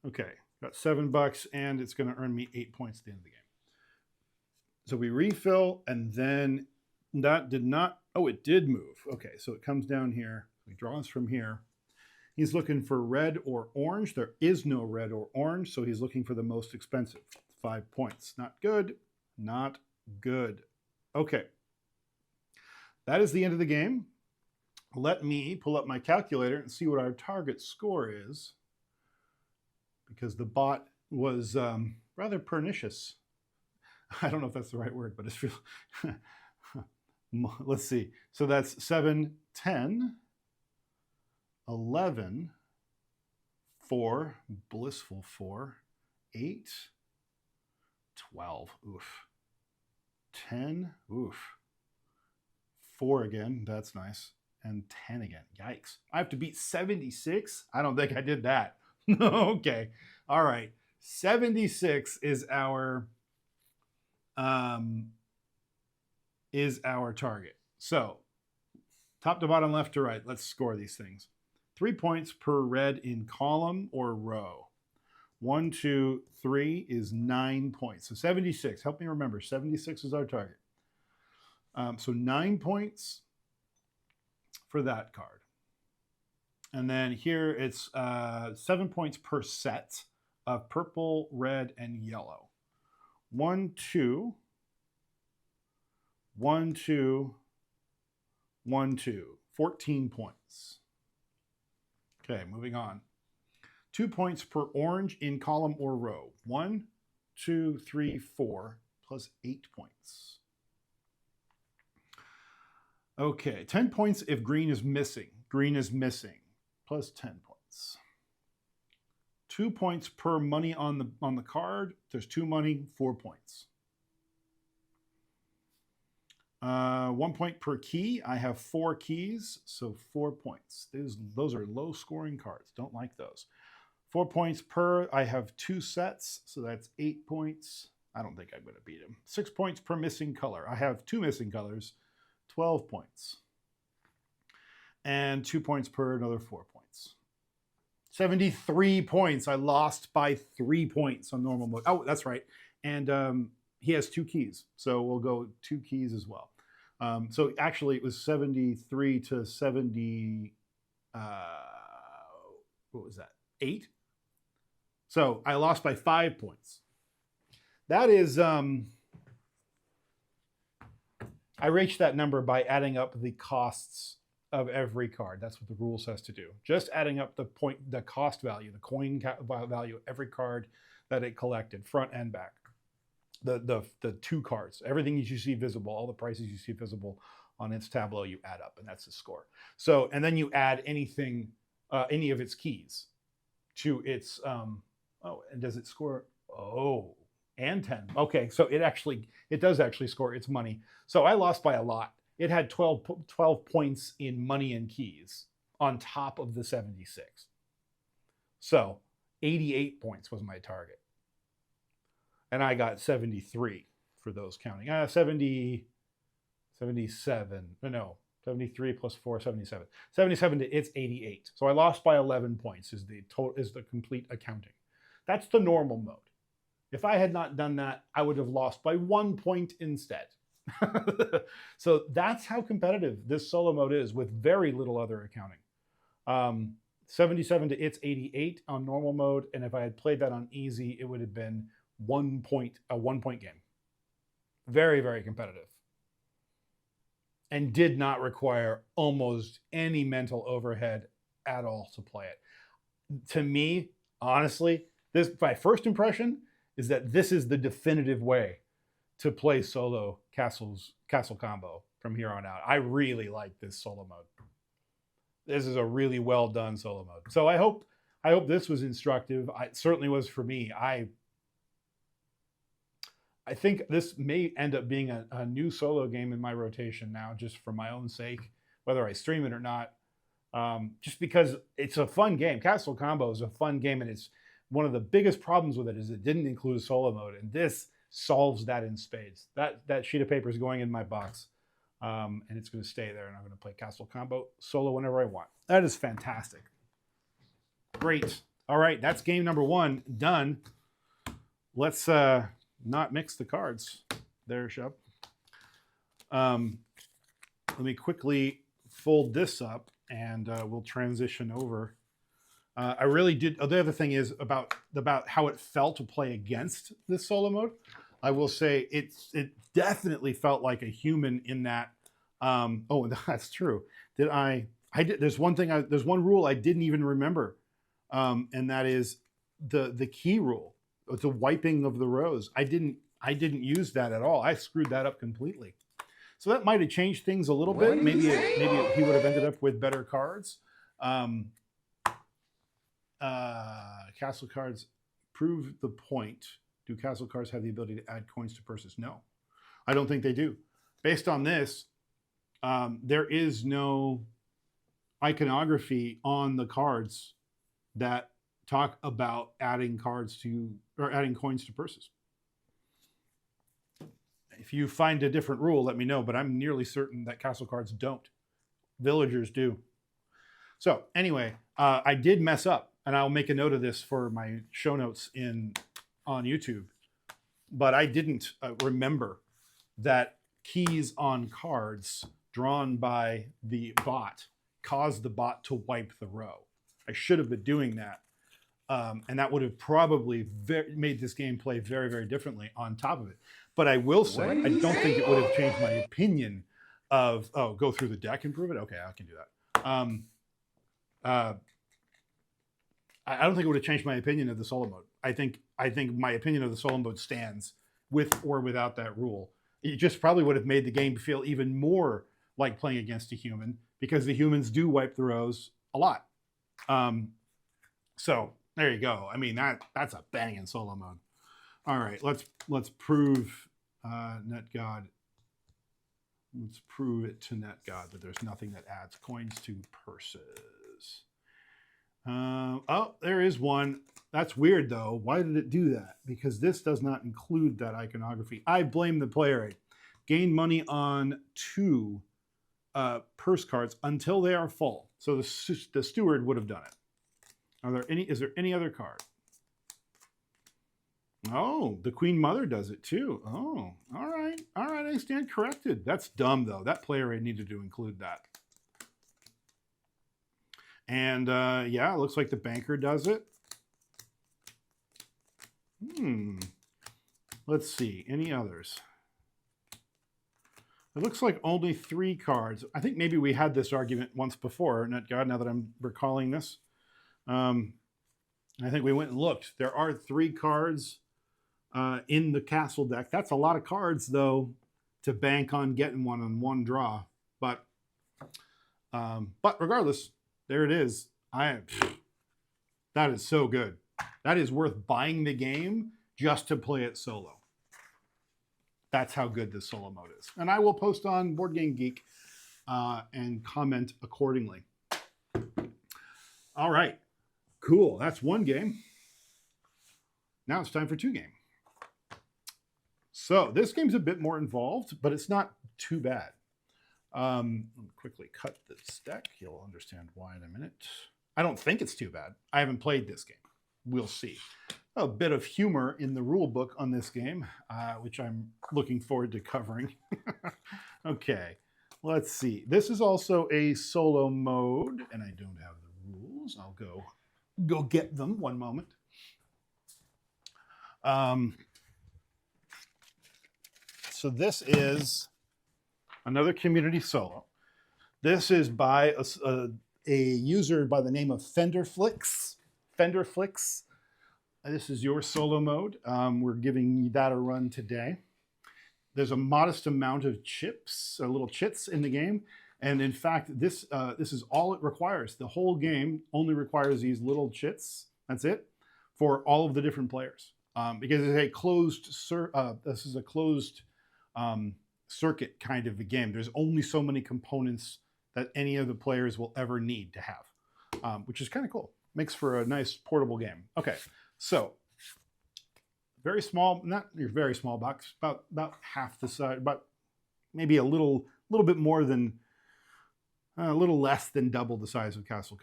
okay. Got $7, and it's going to earn me 8 points at the end of the game. So we refill, and then that did not, oh, it did move. Okay, so it comes down here. He draws from here. He's looking for red or orange. There is no red or orange, so he's looking for the most expensive. 5 points. Not good. Not good. Okay. That is the end of the game. Let me pull up my calculator and see what our target score is, because the bot was rather pernicious. I don't know if that's the right word, but it's real. Let's see. So that's 7, 10, 11, 4, blissful 4, 8, 12, oof, 10, oof, 4 again, that's nice, and 10 again, yikes. I have to beat 76? I don't think I did that. Okay, all right, 76 is our target. So top to bottom, left to right, let's score these things. 3 points per red in column or row. 1, 2, 3 is 9 points. So 76, help me remember, 76 is our target. So 9 points for that card. And then here it's 7 points per set of purple, red, and yellow. 1, 2, 1, 2, 1, 2, 14 points. Okay, moving on. 2 points per orange in column or row. 1, 2, 3, 4, plus 8 points. Okay, 10 points if green is missing. Green is missing, plus 10 points. 2 points per money on the card. If there's 2 money, 4 points. 1 point per key. I have 4 keys, so 4 points. Those are low scoring cards. Don't like those. 4 points per. I have 2 sets, so that's 8 points. I don't think I'm going to beat him. 6 points per missing color. I have 2 missing colors, 12 points. And 2 points per another 4 points. 73 points. I lost by 3 points on normal mode. Oh, that's right. And he has 2 keys, so we'll go 2 keys as well. So actually, it was 73 to 70. What was that? 8. So I lost by 5 points. That is, I reached that number by adding up the costs of every card. That's what the rule says to do. Just adding up the cost value, the coin value of every card that it collected, front and back. The 2 cards, everything you see visible, all the prices you see visible on its tableau, you add up, and that's the score. So, and then you add anything, any of its keys to its, oh, and does it score? Oh, and 10. Okay, so it does actually score its money. So I lost by a lot. It had 12 points in money and keys on top of the 76. So 88 points was my target. And I got 73 for those counting. 77, no, 73 plus 4, 77. 77 to its 88. So I lost by 11 points is the complete accounting. That's the normal mode. If I had not done that, I would have lost by 1 point instead. So that's how competitive this solo mode is with very little other accounting. 77 to its 88 on normal mode. And if I had played that on easy, it would have been a 1 point game. Very, very competitive. And did not require almost any mental overhead at all to play it. To me, honestly, my first impression is that this is the definitive way to play solo castle combo from here on out. I really like this solo mode. This is a really well done solo mode. So I hope this was instructive. It certainly was for me. I think this may end up being a new solo game in my rotation now, just for my own sake, whether I stream it or not. Just because it's a fun game. Castle Combo is a fun game, and it's one of the biggest problems with it is it didn't include a solo mode, and this solves that in spades. That sheet of paper is going in my box, and it's going to stay there, and I'm going to play Castle Combo solo whenever I want. That is fantastic. Great. All right, that's game number 1 done. Let's not mix the cards there, Shub. Let me quickly fold this up, and we'll transition over. I really did. The other thing is about how it felt to play against this solo mode. I will say it definitely felt like a human in that. Oh, that's true. There's one rule I didn't even remember, and that is the key rule. The wiping of the rows. I didn't use that at all. I screwed that up completely. So that might have changed things a little bit. Maybe he would have ended up with better cards. Castle cards prove the point. Do castle cards have the ability to add coins to purses? No, I don't think they do. Based on this, there is no iconography on the cards that talk about adding coins to purses. If you find a different rule, let me know, but I'm nearly certain that castle cards don't. Villagers do. So anyway, I did mess up, and I'll make a note of this for my show notes on YouTube, but I didn't remember that keys on cards drawn by the bot cause the bot to wipe the row. I should have been doing that. And that would have probably made this game play very, very differently on top of it. But I will say, I don't think it would have changed my opinion of, go through the deck and prove it? Okay, I can do that. I don't think it would have changed my opinion of the solo mode. I think my opinion of the solo mode stands with or without that rule. It just probably would have made the game feel even more like playing against a human because the humans do wipe the rows a lot. So there you go. I mean that's a banging solo mode. All right, let's prove NetGod. Let's prove it to NetGod that there's nothing that adds coins to purses. Oh, there is one. That's weird though. Why did it do that? Because this does not include that iconography. I blame the player aid. Gain money on 2 purse cards until they are full. So the steward would have done it. Is there any other card? Oh, the Queen Mother does it too. Oh, all right. All right, I stand corrected. That's dumb though. That player aid needed to include that. And yeah, it looks like the banker does it. Let's see, any others? It looks like only 3 cards. I think maybe we had this argument once before, NetGod, now that I'm recalling this. I think we went and looked. There are 3 cards in the castle deck. That's a lot of cards, though, to bank on getting one on one draw. But regardless, there it is. That is so good. That is worth buying the game just to play it solo. That's how good this solo mode is. And I will post on Board Game Geek and comment accordingly. All right. Cool. That's 1 game. Now it's time for 2 game. So this game's a bit more involved, but it's not too bad. Let me quickly cut this deck. You'll understand why in a minute. I don't think it's too bad. I haven't played this game. We'll see. A bit of humor in the rule book on this game, which I'm looking forward to covering. Okay, let's see. This is also a solo mode, and I don't have the rules. I'll go get them. One moment. So this is another community solo. This is by a user by the name of Fenderflix. Fenderflix. This is your solo mode. We're giving that a run today. There's a modest amount of chips, little chits in the game. And in fact, this is all it requires. The whole game only requires these little chits. That's it for all of the different players. Because it's a closed, this is a closed circuit kind of a game. There's only so many components that any of the players will ever need to have, which is kind of cool. Makes for a nice portable game. Okay, so very small, not your very small box, about half the size, about maybe a little bit more than, a little less than double the size of Castle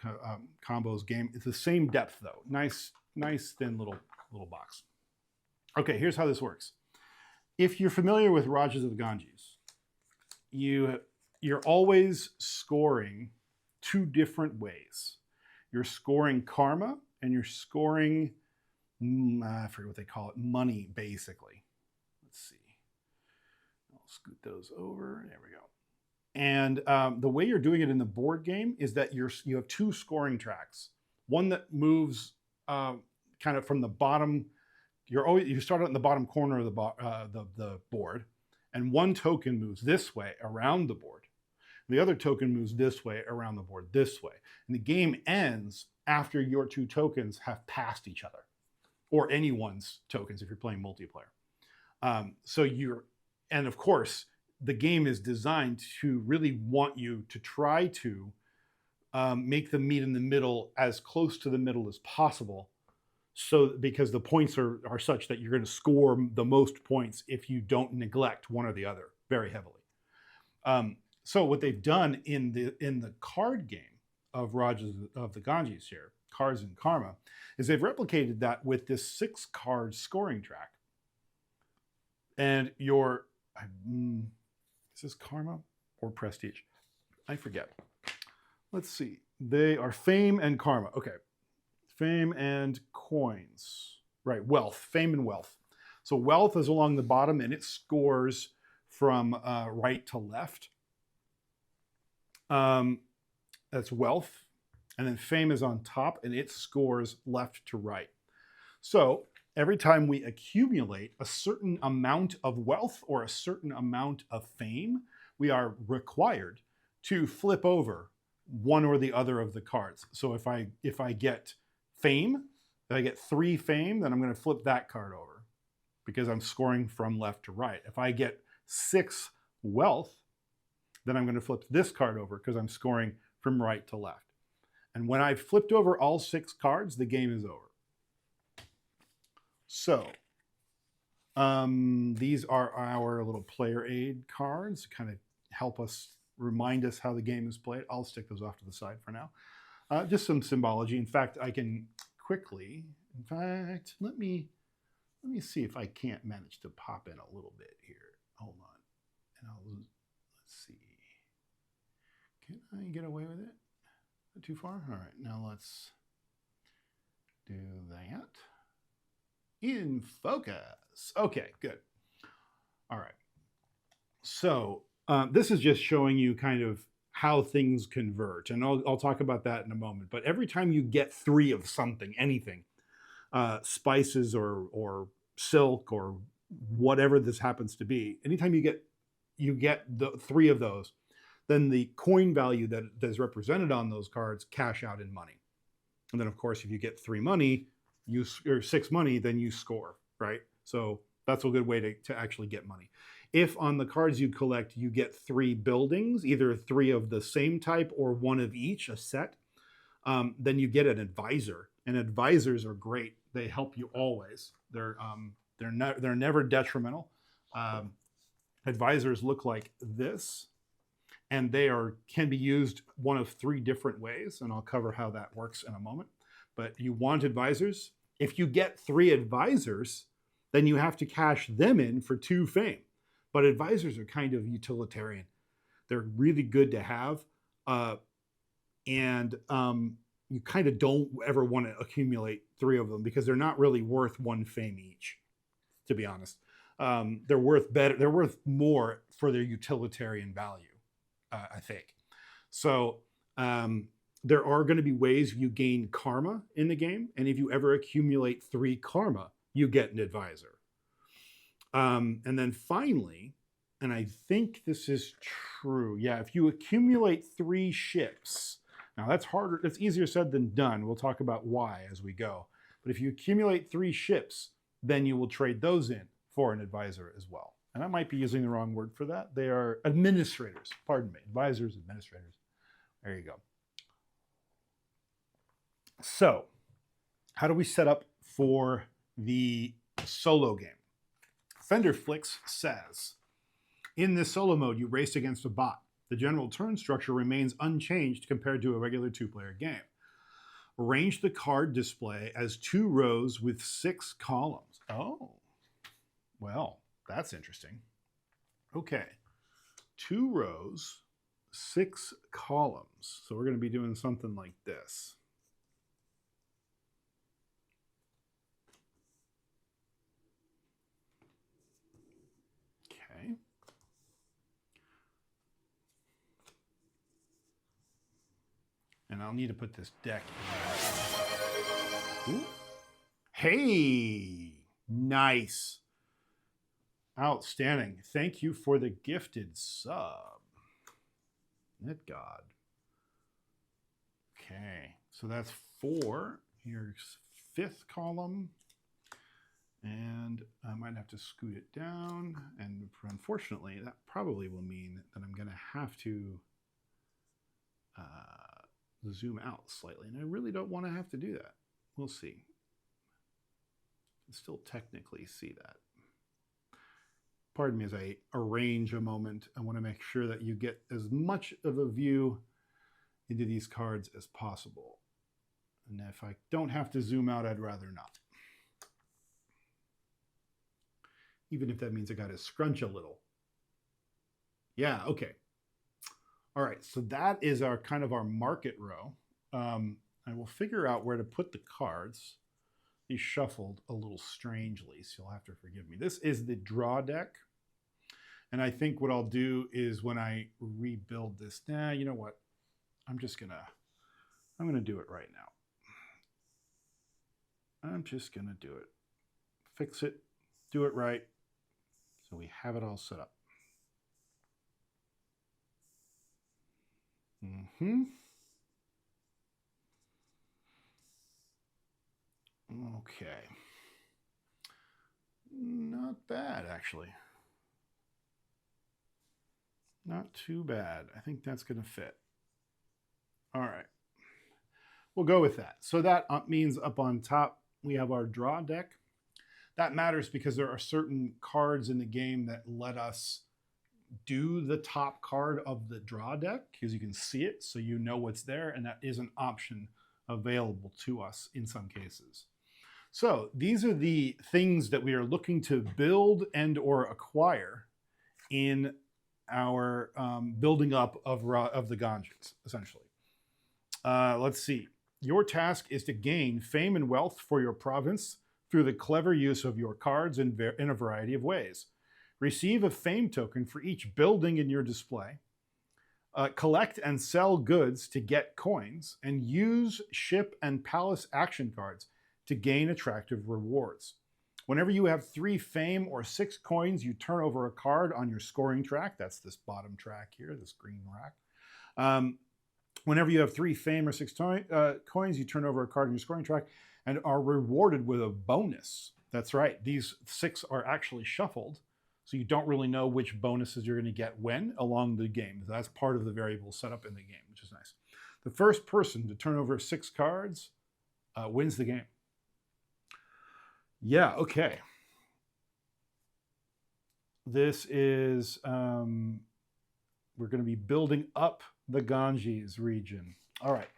Combos game. It's the same depth though. Nice thin little box. Okay, here's how this works. If you're familiar with Rajas of the Ganges, you're always scoring 2 different ways. You're scoring karma and you're scoring, I forget what they call it, money, basically. Let's see. I'll scoot those over. There we go. And the way you're doing it in the board game is that you have 2 scoring tracks. One that moves kind of from the bottom. You start out in the bottom corner of the board, and one token moves this way around the board. The other token moves this way around the board this way. And the game ends after your 2 tokens have passed each other, or anyone's tokens if you're playing multiplayer. And of course, the game is designed to really want you to try to make the meet in the middle as close to the middle as possible. So because the points are such that you're going to score the most points if you don't neglect one or the other very heavily. So what they've done in the card game of Rajas of the Ganges here, Cards and Karma, is they've replicated that with this 6-card scoring track. And is this Karma or Prestige? I forget. Let's see. They are Fame and Karma. Okay. Fame and coins. Right, wealth. Fame and wealth. So wealth is along the bottom and it scores from right to left. That's wealth. And then fame is on top, and it scores left to right. So every time we accumulate a certain amount of wealth or a certain amount of fame, we are required to flip over one or the other of the cards. So if I get fame, if I get 3 fame, then I'm going to flip that card over because I'm scoring from left to right. If I get 6 wealth, then I'm going to flip this card over because I'm scoring from right to left. And when I've flipped over all 6 cards, the game is over. So these are our little player aid cards to kind of help us, remind us how the game is played. I'll stick those off to the side for now. Just some symbology. In fact, I can quickly, let me see if I can't manage to pop in a little bit here. Hold on. And let's see. Can I get away with it? Too far? All right, now let's do that. In focus. Okay, good. All right. So this is just showing you kind of how things convert, and I'll talk about that in a moment. But every time you get 3 of something, anything, spices or silk or whatever this happens to be, anytime you get the 3 of those, then the coin value that is represented on those cards cash out in money. And then, of course, if you get 3 money, or 6 money, then you score, right? So that's a good way to actually get money. If on the cards you collect, you get 3 buildings, either 3 of the same type or 1 of each, a set, then you get an advisor. And advisors are great. They help you always. They're never detrimental. Advisors look like this. And they can be used one of 3 different ways, and I'll cover how that works in a moment. But you want advisors. If you get 3 advisors, then you have to cash them in for 2 fame. But advisors are kind of utilitarian. They're really good to have. And you kind of don't ever want to accumulate 3 of them because they're not really worth 1 fame each, to be honest. They're worth better. They're worth more for their utilitarian value. I think. So there are going to be ways you gain karma in the game. And if you ever accumulate 3 karma, you get an advisor. And then finally, and I think this is true. Yeah, if you accumulate 3 ships, now that's harder. It's easier said than done. We'll talk about why as we go. But if you accumulate 3 ships, then you will trade those in for an advisor as well. And I might be using the wrong word for that. They are administrators. Pardon me. Advisors, administrators. There you go. So, how do we set up for the solo game? Fenderflix says, in this solo mode, you race against a bot. The general turn structure remains unchanged compared to a regular 2-player game. Arrange the card display as 2 rows with 6 columns. Oh, well. That's interesting. Okay, 2 rows, 6 columns. So we're going to be doing something like this. Okay. And I'll need to put this deck in. Ooh. Hey, nice. Outstanding. Thank you for the gifted sub. Net God. Okay, so that's 4. Here's 5th column. And I might have to scoot it down. And unfortunately, that probably will mean that I'm going to have to zoom out slightly. And I really don't want to have to do that. We'll see. I can still technically see that. Pardon me as I arrange a moment. I want to make sure that you get as much of a view into these cards as possible. And if I don't have to zoom out, I'd rather not. Even if that means I got to scrunch a little. Yeah, okay. All right, so that is our kind of our market row. I will figure out where to put the cards. These shuffled a little strangely, so you'll have to forgive me. This is the draw deck. And I think what I'll do is when I rebuild this, you know what? I'm just gonna I'm going to do it right now. I'm just going to do it. Fix it, do it right, so we have it all set up. Okay. Not bad, actually. Not too bad. I think that's going to fit. All right. We'll go with that. So that means up on top, we have our draw deck. That matters because there are certain cards in the game that let us do the top card of the draw deck because you can see it, so you know what's there, and that is an option available to us in some cases. So these are the things that we are looking to build and or acquire in our building up of the Ganges, essentially. Let's see. Your task is to gain fame and wealth for your province through the clever use of your cards in a variety of ways. Receive a fame token for each building in your display. Collect and sell goods to get coins, and use ship and palace action cards to gain attractive rewards. Whenever you have 3 fame or 6 coins, you turn over a card on your scoring track. That's this bottom track here, this green rack. Whenever you have 3 fame or 6 coins, you turn over a card on your scoring track and are rewarded with a bonus. That's right. These 6 are actually shuffled, so you don't really know which bonuses you're going to get when along the game. That's part of the variable setup in the game, which is nice. The first person to turn over 6 cards wins the game. Yeah, okay. This is, we're going to be building up the Ganges region. All right,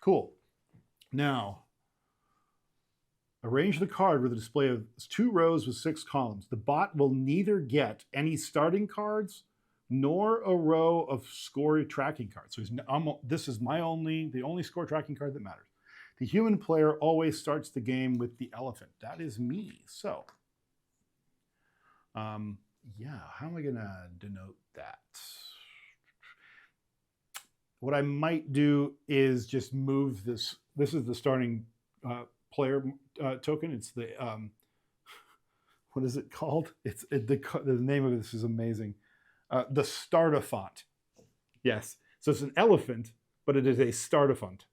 cool. Now, arrange the card with a display of 2 rows with 6 columns. The bot will neither get any starting cards nor a row of score tracking cards. So this is the only score tracking card that matters. The human player always starts the game with the elephant. That is me. So, yeah, how am I going to denote that? What I might do is just move this. This is the starting player token. It's the, what is it called? The name of this is amazing. The starter font. Yes. So it's an elephant, but it is a starter font,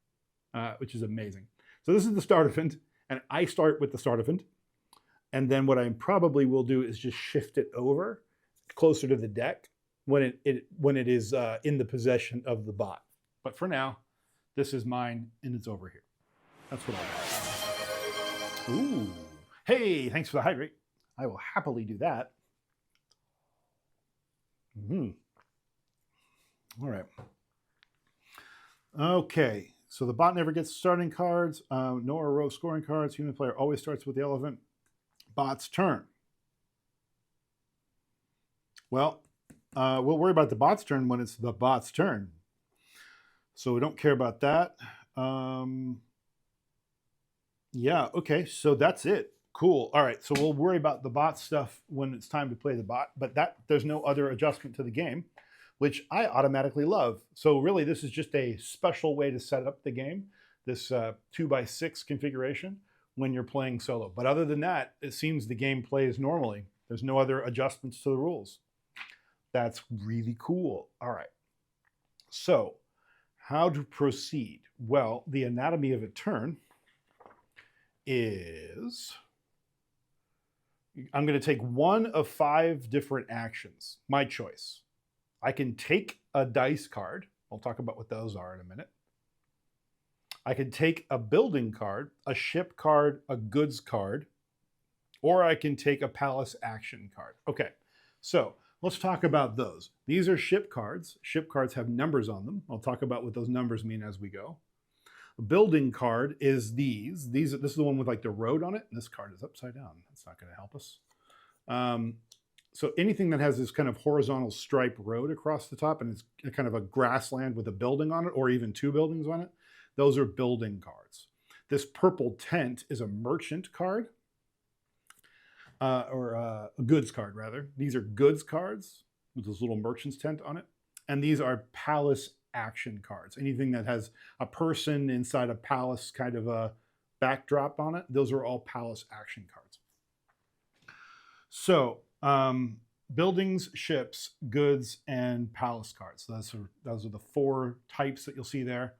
which is amazing. So this is the starter font, and I start with the starter font. And then what I probably will do is just shift it over closer to the deck when it is in the possession of the bot. But for now, this is mine, and it's over here. That's what I want. Ooh. Hey, thanks for the hydrate. I will happily do that. All right. Okay, so the bot never gets starting cards, nor a row scoring cards. Human player always starts with the elephant. Bot's turn. Well, we'll worry about the bot's turn when it's the bot's turn. So we don't care about that. Yeah, okay, so that's it. Cool. All right, so we'll worry about the bot stuff when it's time to play the bot, but there's no other adjustment to the game, which I automatically love. So really, this is just a special way to set up the game, this 2x6 configuration when you're playing solo. But other than that, it seems the game plays normally. There's no other adjustments to the rules. That's really cool. All right. So how to proceed? Well, the anatomy of a turn is, I'm going to take one of 5 different actions, my choice. I can take a dice card. I'll talk about what those are in a minute. I can take a building card, a ship card, a goods card, or I can take a palace action card. Okay, so let's talk about those. These are ship cards. Ship cards have numbers on them. I'll talk about what those numbers mean as we go. A building card is these. This is the one with like the road on it, and this card is upside down. That's not going to help us. So anything that has this kind of horizontal stripe road across the top and it's kind of a grassland with a building on it, or even 2 buildings on it, those are building cards. This purple tent is a merchant card, or a goods card rather. These are goods cards with this little merchant's tent on it. And these are palace action cards. Anything that has a person inside a palace kind of a backdrop on it, those are all palace action cards. So buildings, ships, goods, and palace cards. So those are the 4 types that you'll see there.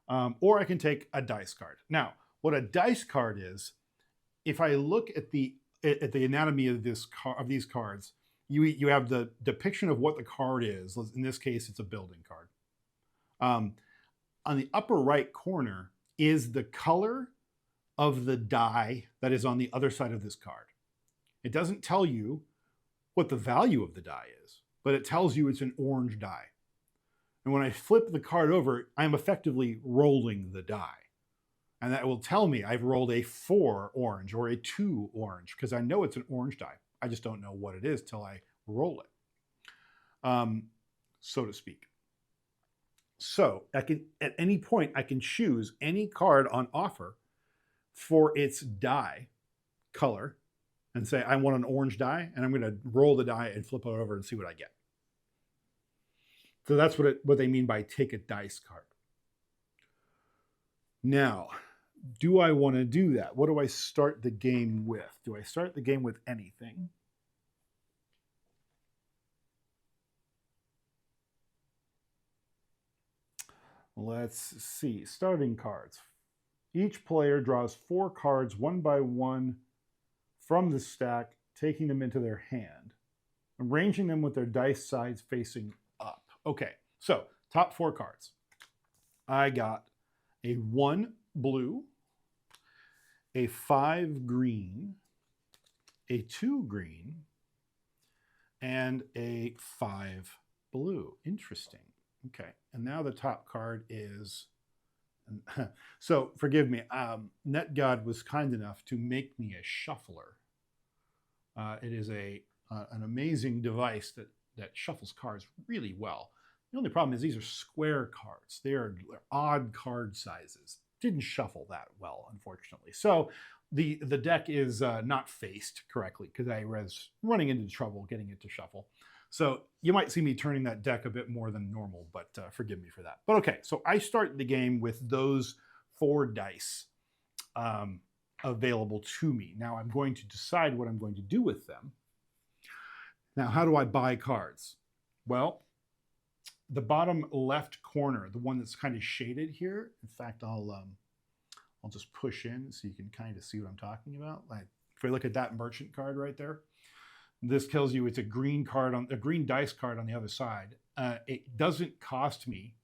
Or I can take a dice card. Now, what a dice card is, if I look at the anatomy of these cards, you have the depiction of what the card is. In this case, it's a building card. On the upper right corner is the color of the die that is on the other side of this card. It doesn't tell you what the value of the die is, but it tells you it's an orange die. And when I flip the card over, I'm effectively rolling the die. And that will tell me I've rolled a 4 orange or a 2 orange, because I know it's an orange die. I just don't know what it is till I roll it, so to speak. So I can, at any point, I can choose any card on offer for its die color and say, I want an orange die, and I'm going to roll the die and flip it over and see what I get. So that's what they mean by take a dice card. Now, do I want to do that? What do I start the game with? Do I start the game with anything? Let's see. Starting cards. Each player draws 4 cards one by one from the stack, taking them into their hand, arranging them with their dice sides facing up. Okay, so top 4 cards. I got a 1 blue, a 5 green, a 2 green, and a 5 blue. Interesting. Okay, and now the top card is, so forgive me, NetGod was kind enough to make me a shuffler. It is an amazing device that shuffles cards really well. The only problem is these are square cards. They're odd card sizes. Didn't shuffle that well, unfortunately. So the deck is not faced correctly because I was running into trouble getting it to shuffle. So you might see me turning that deck a bit more than normal, but forgive me for that. But okay, so I start the game with those 4 dice available to me. Now I'm going to decide what I'm going to do with them. Now, how do I buy cards? Well, the bottom left corner, the one that's kind of shaded here. In fact, I'll just push in so you can kind of see what I'm talking about. Like if we look at that merchant card right there, this tells you it's a green card on a green dice card on the other side. It doesn't cost me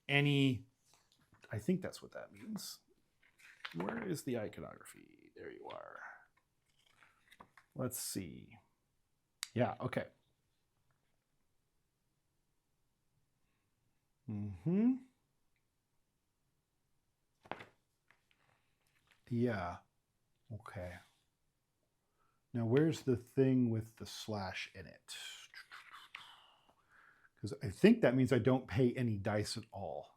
any. I think that's what that means. Where is the iconography? There you are. Let's see. Yeah, okay. Yeah, okay. Now, where's the thing with the slash in it? Because I think that means I don't pay any dice at all.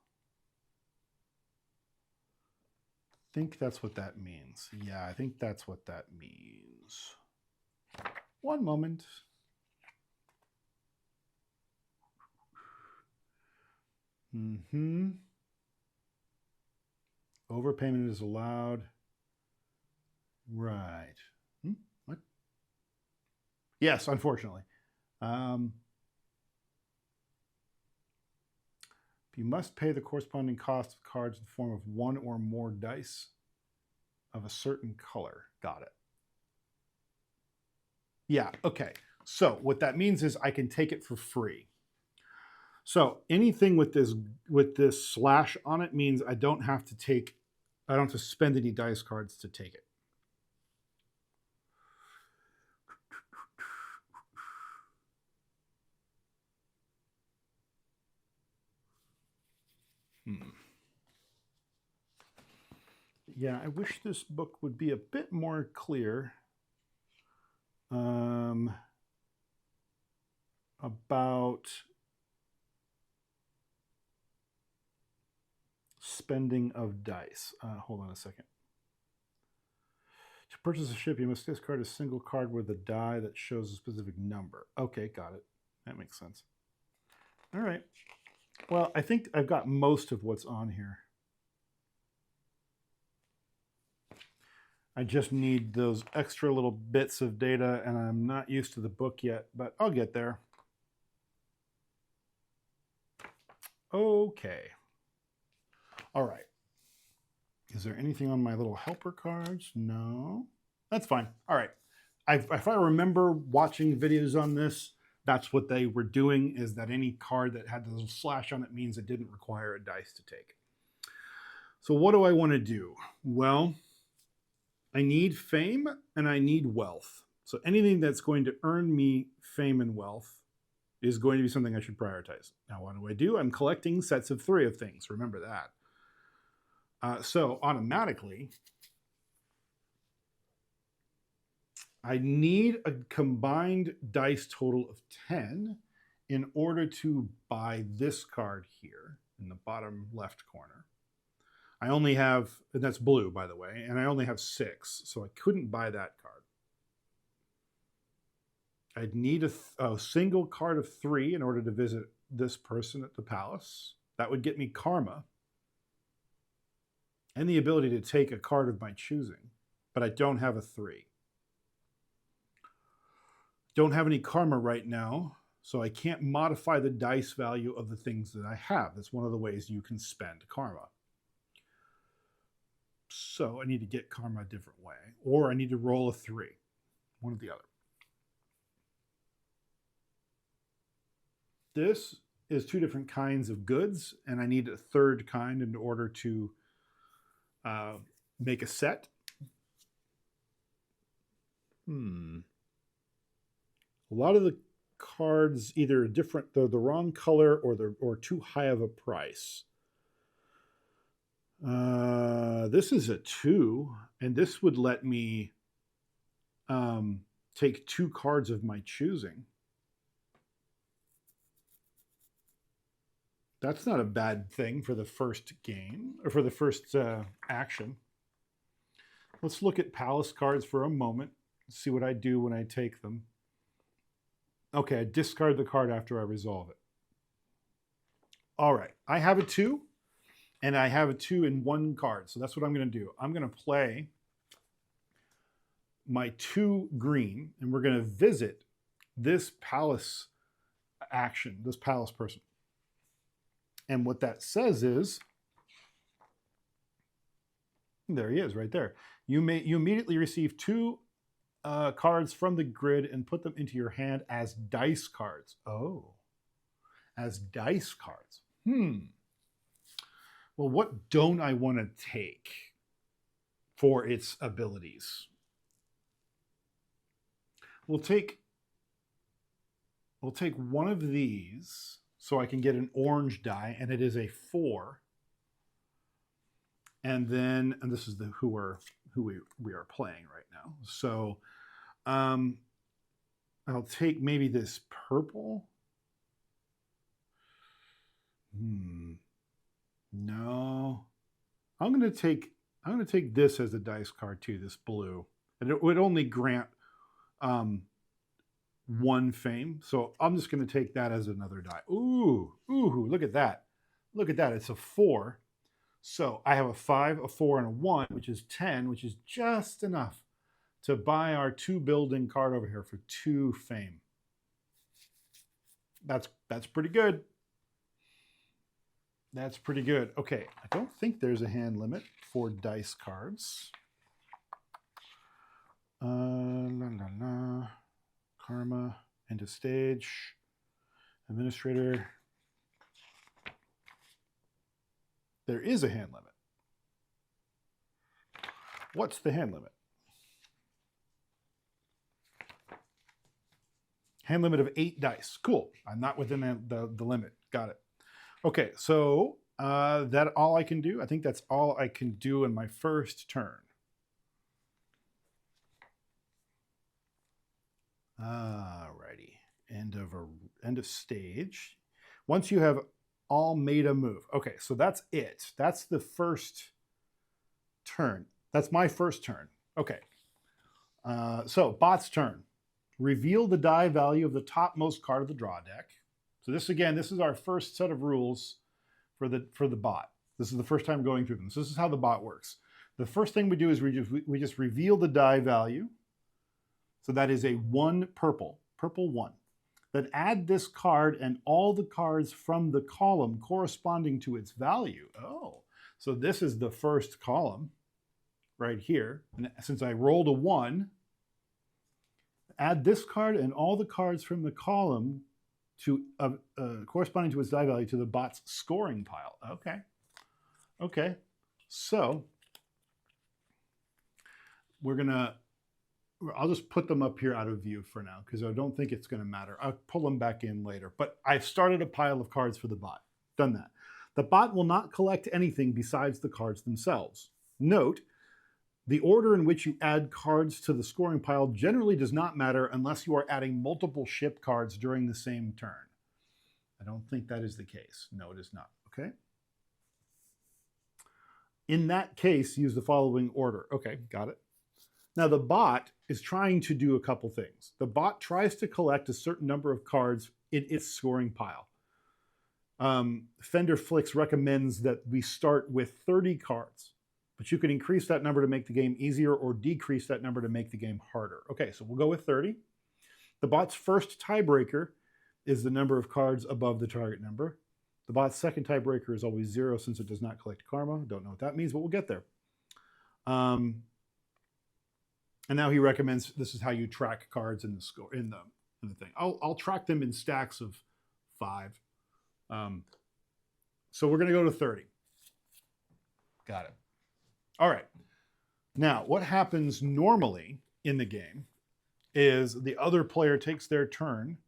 I think that's what that means. Yeah, I think that's what that means. One moment. Overpayment is allowed. Right. What? Yes, unfortunately. You must pay the corresponding cost of cards in the form of 1 or more dice of a certain color. Got it. Yeah, okay. So what that means is I can take it for free. So anything with this slash on it means I don't have to spend any dice cards to take it. Yeah, I wish this book would be a bit more clear about spending of dice. Hold on a second. To purchase a ship, you must discard a single card with a die that shows a specific number. Okay, got it. That makes sense. All right. Well, I think I've got most of what's on here. I just need those extra little bits of data, and I'm not used to the book yet, but I'll get there. Okay. All right. Is there anything on my little helper cards? No. That's fine. All right. If I remember watching videos on this, that's what they were doing, is that any card that had the little slash on it means it didn't require a dice to take. So what do I want to do? Well, I need fame and I need wealth. So anything that's going to earn me fame and wealth is going to be something I should prioritize. Now, what do? I'm collecting sets of 3 of things. Remember that. So automatically, I need a combined dice total of 10 in order to buy this card here in the bottom left corner. I only have, and that's blue, by the way, and I only have 6, so I couldn't buy that card. I'd need a single card of 3 in order to visit this person at the palace. That would get me karma and the ability to take a card of my choosing, but I don't have a 3. Don't have any karma right now, so I can't modify the dice value of the things that I have. That's one of the ways you can spend karma. So I need to get karma a different way, or I need to roll a 3, one or the other. This is 2 different kinds of goods, and I need a third kind in order to make a set. A lot of the cards either different, they're the wrong color, or too high of a price. This is a 2, and this would let me take 2 cards of my choosing. That's not a bad thing for the first game, or for the first action. Let's look at palace cards for a moment, see what I do when I take them. Okay, I discard the card after I resolve it. All right, I have a 2, and I have a 2 in 1 card, so that's what I'm going to do. I'm going to play my 2 green, and we're going to visit this palace action, this palace person. And what that says is, there he is right there. You immediately receive 2 cards from the grid and put them into your hand as dice cards. Oh, as dice cards. Well, what don't I want to take for its abilities? We'll take one of these, so I can get an orange die, and it is a 4. And then, and this is who we are playing right now. So I'll take maybe this purple. No, I'm going to take this as a dice card too. This blue, and it would only grant 1 fame. So I'm just going to take that as another die. Ooh, look at that. Look at that. It's a 4. So I have a 5, a 4, and a 1, which is 10, which is just enough to buy our 2 building card over here for 2 fame. That's pretty good. That's pretty good. Okay, I don't think there's a hand limit for dice cards. Karma, end of stage, administrator. There is a hand limit. What's the hand limit? Hand limit of 8 dice. Cool. I'm not within the limit. Got it. Okay, so that's all I can do. I think that's all I can do in my first turn. Alrighty, end of stage. Once you have all made a move. Okay, so that's it. That's the first turn. That's my first turn. Okay. So bot's turn. Reveal the die value of the topmost card of the draw deck. So this, again, this is our first set of rules for the bot. This is the first time going through them. So this is how the bot works. The first thing we do is we just reveal the die value. So that is a 1 purple 1. Then add this card and all the cards from the column corresponding to its value. Oh, so this is the first column right here. And since I rolled a 1, add this card and all the cards from the column to corresponding to its die value to the bot's scoring pile. Okay. Okay. So I'll just put them up here out of view for now because I don't think it's going to matter. I'll pull them back in later. But I've started a pile of cards for the bot. Done that. The bot will not collect anything besides the cards themselves. Note, the order in which you add cards to the scoring pile generally does not matter unless you are adding multiple ship cards during the same turn. I don't think that is the case. No, it is not. Okay. In that case, use the following order. Okay, got it. Now the bot is trying to do a couple things. The bot tries to collect a certain number of cards in its scoring pile. Fender Flicks recommends that we start with 30 cards, but you can increase that number to make the game easier or decrease that number to make the game harder. Okay, so we'll go with 30. The bot's first tiebreaker is the number of cards above the target number. The bot's second tiebreaker is always 0 since it does not collect karma. Don't know what that means, but we'll get there. And now he recommends this is how you track cards in the score in the thing. I'll track them in stacks of 5. So we're going to go to 30. Got it. All right. Now, what happens normally in the game is the other player takes their turn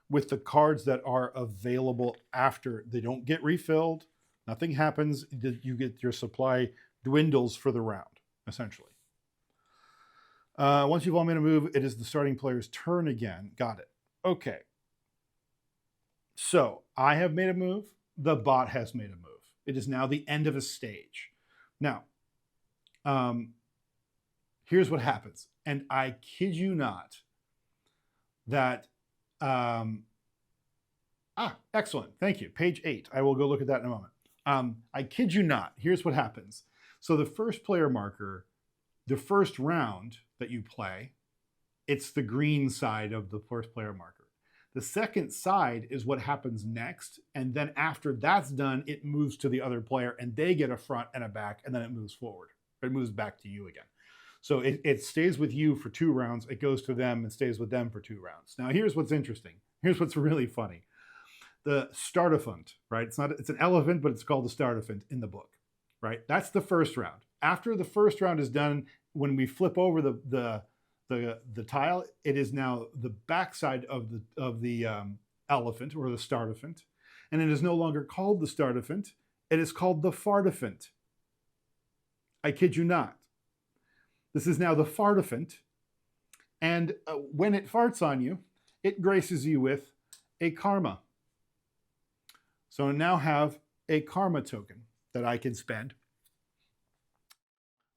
with the cards that are available after. They don't get refilled. Nothing happens. You get your supply dwindles for the round, essentially. Once you've all made a move, it is the starting player's turn again. Got it. Okay. So I have made a move. The bot has made a move. It is now the end of a stage. Now, here's what happens. And I kid you not that, excellent. Thank you. Page 8. I will go look at that in a moment. I kid you not. Here's what happens. So the first player marker, the first round that you play, it's the green side of the first player marker. The second side is what happens next. And then after that's done, it moves to the other player and they get a front and a back, and then it moves forward. It moves back to you again. So it stays with you for 2 rounds. It goes to them and stays with them for 2 rounds. Now, here's what's interesting. Here's what's really funny. The startafant, right? It's an elephant, but it's called the startafant in the book, right? That's the first round. After the first round is done, when we flip over the tile, it is now the backside of the elephant or the startafant, and it is no longer called the startafant. It is called the fartafant. I kid you not. This is now the fartafant, and when it farts on you, it graces you with a karma. So I now have a karma token that I can spend.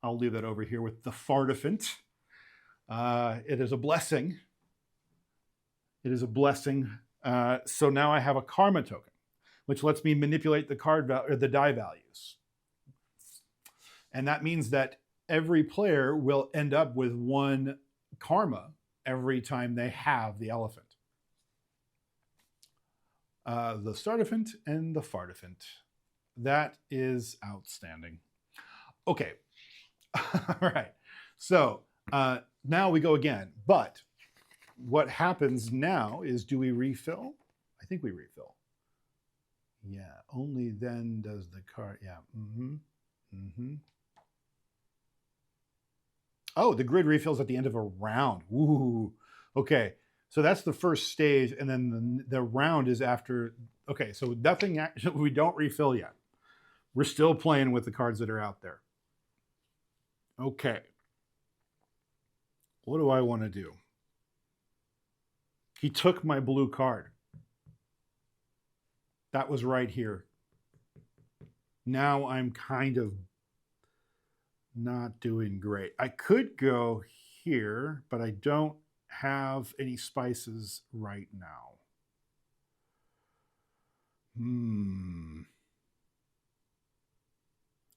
I'll leave that over here with the fartafant. It is a blessing. It is a blessing. So now I have a karma token, which lets me manipulate the die values. And that means that every player will end up with 1 karma every time they have the elephant. The startafant and the fartafant. That is outstanding. Okay. All right. So now we go again. But what happens now is, do we refill? I think we refill. Yeah. Only then does the card. Yeah. Oh, the grid refills at the end of a round. Ooh. Okay. So that's the first stage, and then the round is after. Okay, so nothing. We don't refill yet. We're still playing with the cards that are out there. Okay. What do I want to do? He took my blue card. That was right here. Now I'm kind of not doing great. I could go here, but I don't have any spices right now. I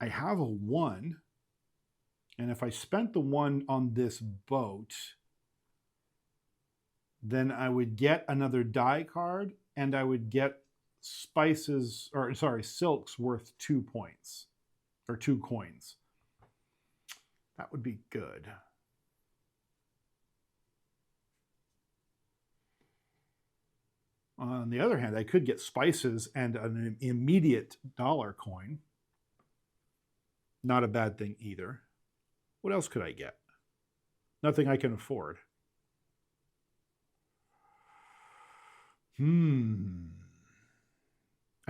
have a 1, and if I spent the 1 on this boat, then I would get another die card, and I would get silks worth 2 points, or 2 coins. That would be good. On the other hand, I could get spices and an immediate dollar coin. Not a bad thing either. What else could I get? Nothing I can afford. I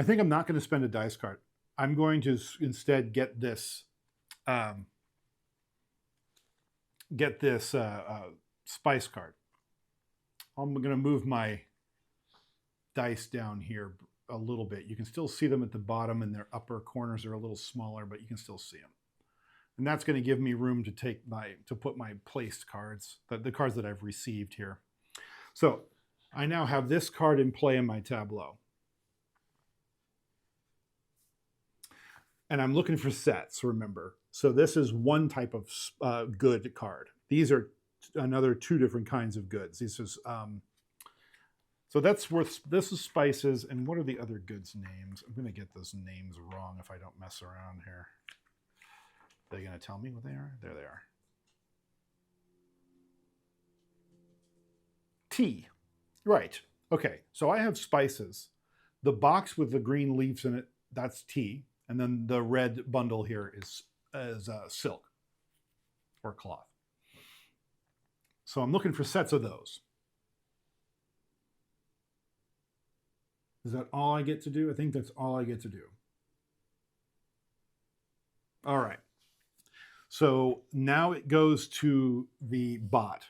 think I'm not going to spend a dice card. I'm going to instead get this spice card. I'm going to move my dice down here a little bit. You can still see them at the bottom, and their upper corners are a little smaller, but you can still see them. And that's going to give me room to put my placed cards, the cards that I've received here. So I now have this card in play in my tableau. And I'm looking for sets, remember. So this is one type of good card. These are another 2 different kinds of goods. This is this is spices, and what are the other goods names? I'm going to get those names wrong if I don't mess around here. Are they going to tell me what they are? There they are. Tea. Right. Okay, so I have spices. The box with the green leaves in it, that's tea. And then the red bundle here is silk or cloth. So I'm looking for sets of those. Is that all I get to do? I think that's all I get to do. All right. So now it goes to the bot.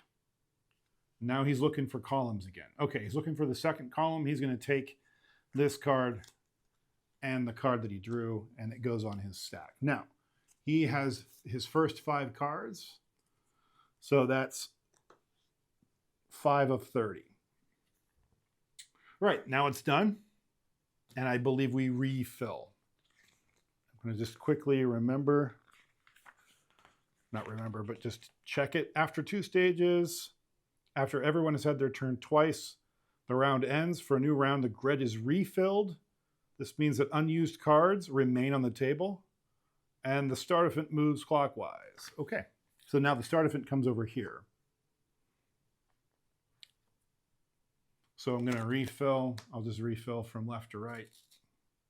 Now he's looking for columns again. Okay, he's looking for the second column. He's going to take this card and the card that he drew, and it goes on his stack. Now, he has his first 5 cards. So that's 5 of 30. Right, now it's done. And I believe we refill. I'm going to just quickly but just check it. After 2 stages, after everyone has had their turn twice, the round ends. For a new round, the grid is refilled. This means that unused cards remain on the table, and the startefant moves clockwise. Okay, so now the startefant comes over here. So I'm going to refill. I'll just refill from left to right,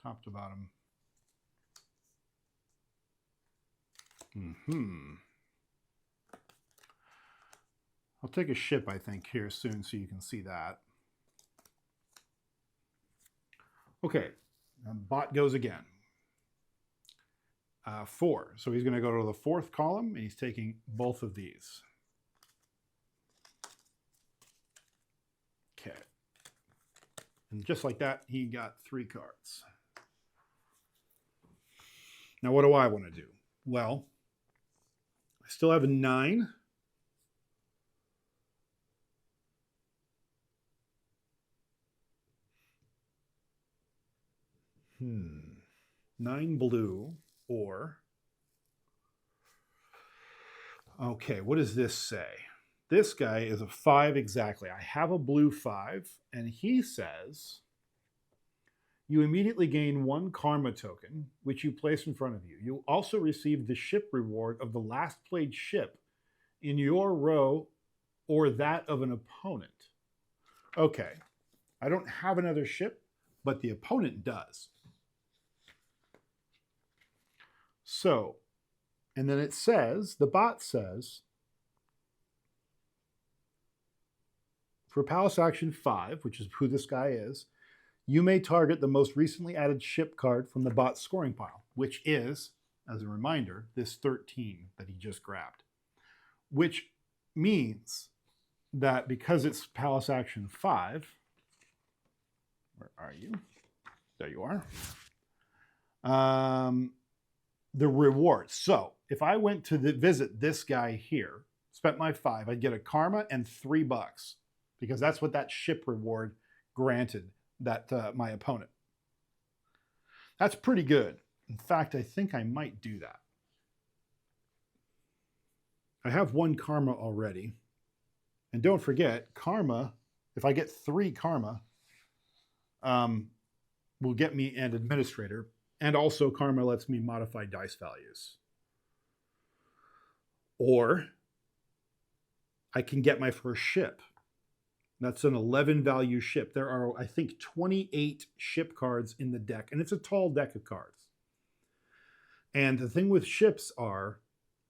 top to bottom. I'll take a ship, I think, here soon so you can see that. Okay, bot goes again. 4. So he's going to go to the 4th column, and he's taking both of these. Okay. And just like that, he got 3 cards. Now, what do I want to do? Well, I still have a 9. Nine blue, or... Okay, what does this say? This guy is a 5 exactly. I have a blue 5, and he says, you immediately gain 1 karma token, which you place in front of you. You also receive the ship reward of the last played ship in your row or that of an opponent. Okay, I don't have another ship, but the opponent does. So, and then it says, the bot says, for Palace Action 5, which is who this guy is, you may target the most recently added ship card from the bot's scoring pile, which is, as a reminder, this 13 that he just grabbed. Which means that because it's Palace Action 5, where are you? There you are. The rewards. So if I went to visit this guy here, spent my 5, I'd get a karma and $3 because that's what that ship reward granted that my opponent. That's pretty good. In fact, I think I might do that. I have one karma already. And don't forget, karma, if I get 3 karma, will get me an administrator. And also, karma lets me modify dice values. Or I can get my first ship. That's an 11 value ship. There are, I think, 28 ship cards in the deck, and it's a tall deck of cards. And the thing with ships are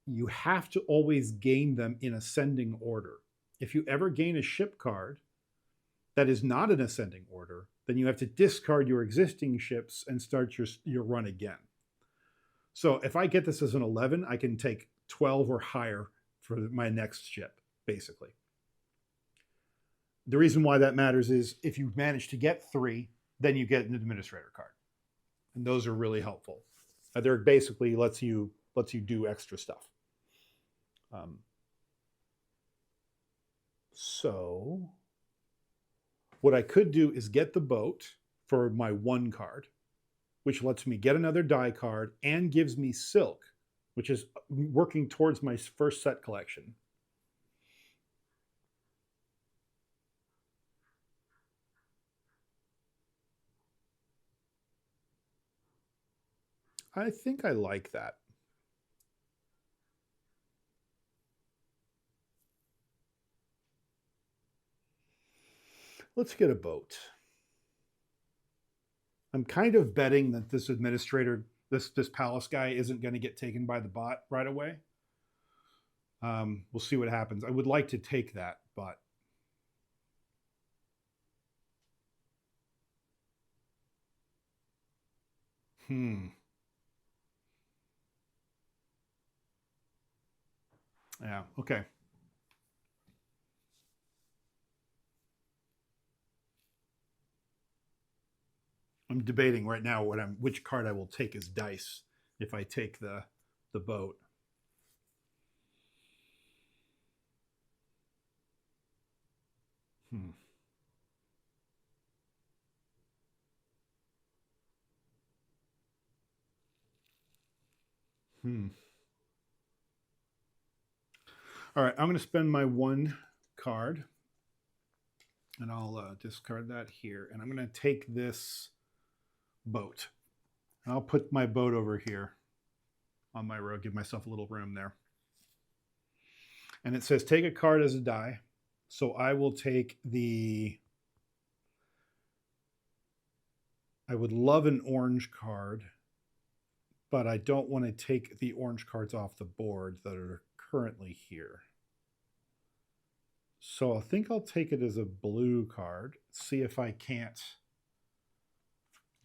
you have to always gain them in ascending order. If you ever gain a ship card that is not in ascending order, then you have to discard your existing ships and start your run again. So if I get this as an 11, I can take 12 or higher for my next ship, basically. The reason why that matters is if you manage to get 3, then you get an administrator card. And those are really helpful. They're basically lets you do extra stuff. So what I could do is get the boat for my 1 card, which lets me get another die card and gives me silk, which is working towards my first set collection. I think I like that. Let's get a boat. I'm kind of betting that this administrator, this palace guy, isn't going to get taken by the bot right away. We'll see what happens. I would like to take that, but yeah, okay. I'm debating right now which card I will take as dice if I take the boat. All right, I'm going to spend my 1 card, and I'll discard that here, and I'm going to take this boat, and I'll put my boat over here on my row, give myself a little room there. And it says take a card as a die, so I will take I would love an orange card, but I don't want to take the orange cards off the board that are currently here. So I think I'll take it as a blue card, see if I can't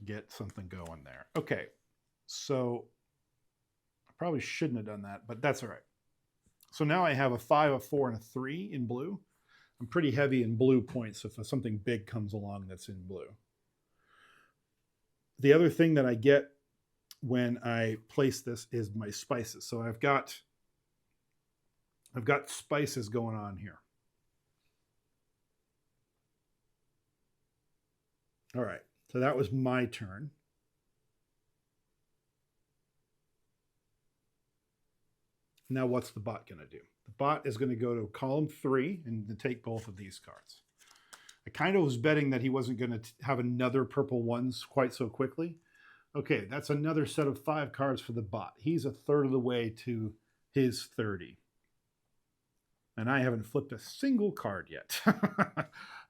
get something going there. Okay, so I probably shouldn't have done that, but that's all right. So now I have a 5, a 4, and a 3 in blue. I'm pretty heavy in blue points if something big comes along that's in blue. The other thing that I get when I place this is my spices. So I've got spices going on here. All right, so that was my turn. Now what's the bot going to do? The bot is going to go to column 3 and take both of these cards. I kind of was betting that he wasn't going to have another purple ones quite so quickly. Okay, that's another set of 5 cards for the bot. He's a third of the way to his 30. And I haven't flipped a single card yet.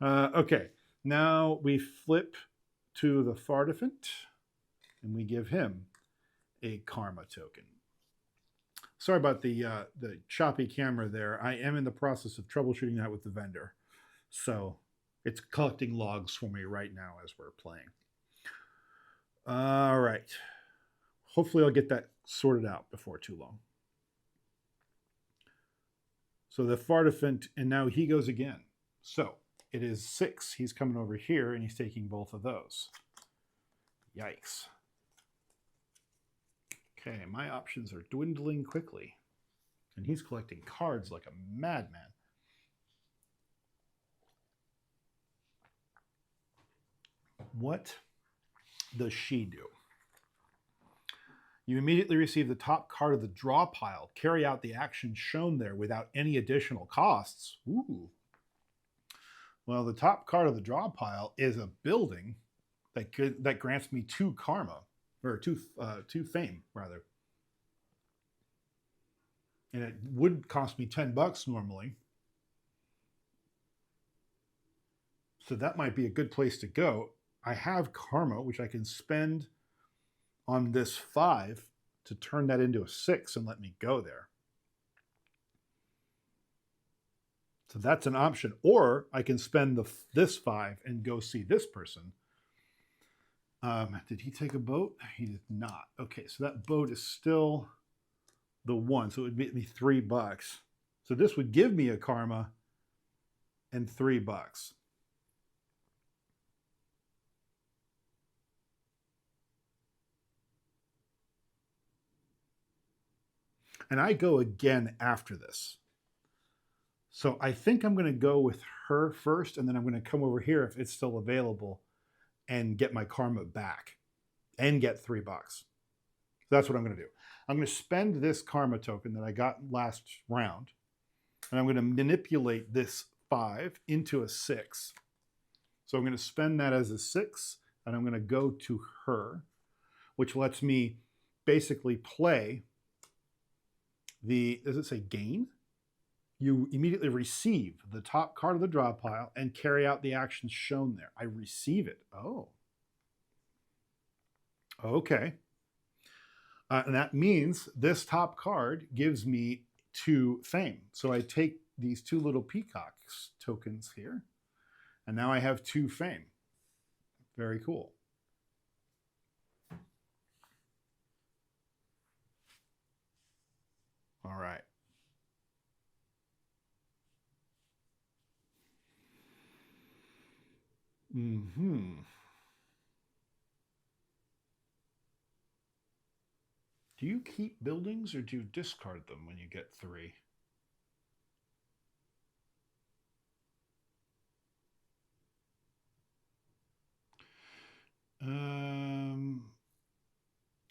Okay, now we flip to the Fardiphant, and we give him a karma token. Sorry about the choppy camera there. I am in the process of troubleshooting that with the vendor. So it's collecting logs for me right now as we're playing. All right. Hopefully I'll get that sorted out before too long. So the Fardiphant, and now he goes again. So it is 6. He's coming over here, and he's taking both of those. Yikes. Okay, my options are dwindling quickly. And he's collecting cards like a madman. What does she do? You immediately receive the top card of the draw pile. Carry out the action shown there without any additional costs. Ooh. Well, the top card of the draw pile is a building that grants me 2 karma, or 2 fame rather. And it would cost me $10 normally. So that might be a good place to go. I have karma, which I can spend on this 5 to turn that into a 6 and let me go there. So that's an option. Or I can spend this 5 and go see this person. Did he take a boat? He did not. Okay, so that boat is still the 1. So it would be $3. So this would give me a karma and $3. And I go again after this. So I think I'm going to go with her first, and then I'm going to come over here if it's still available and get my karma back and get $3. So that's what I'm going to do. I'm going to spend this karma token that I got last round, and I'm going to manipulate this 5 into a 6. So I'm going to spend that as a 6, and I'm going to go to her, which lets me basically play does it say gain? You immediately receive the top card of the draw pile and carry out the actions shown there. I receive it. Oh. Okay. And that means this top card gives me 2 fame. So I take these 2 little peacocks tokens here, and now I have 2 fame. Very cool. All right. Do you keep buildings or do you discard them when you get 3?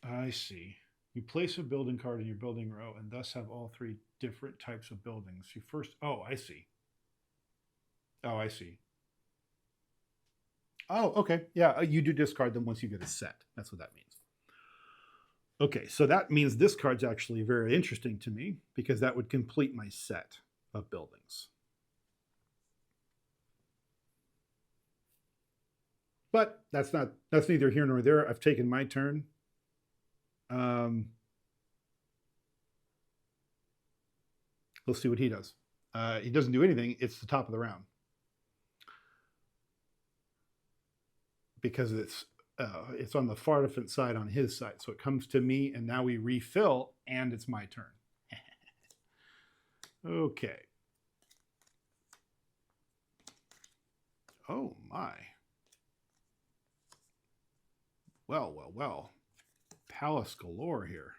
I see. You place a building card in your building row and thus have all 3 different types of buildings. You first, oh, I see. Oh, I see. Oh, okay. Yeah, you do discard them once you get a set. That's what that means. Okay, so that means this card's actually very interesting to me because that would complete my set of buildings. But that's neither here nor there. I've taken my turn. Let's see what he does. He doesn't do anything. It's the top of the round. Because it's on the far different side on his side. So it comes to me, and now we refill, and it's my turn. Okay. Oh, my. Well, well, well. Palace galore here.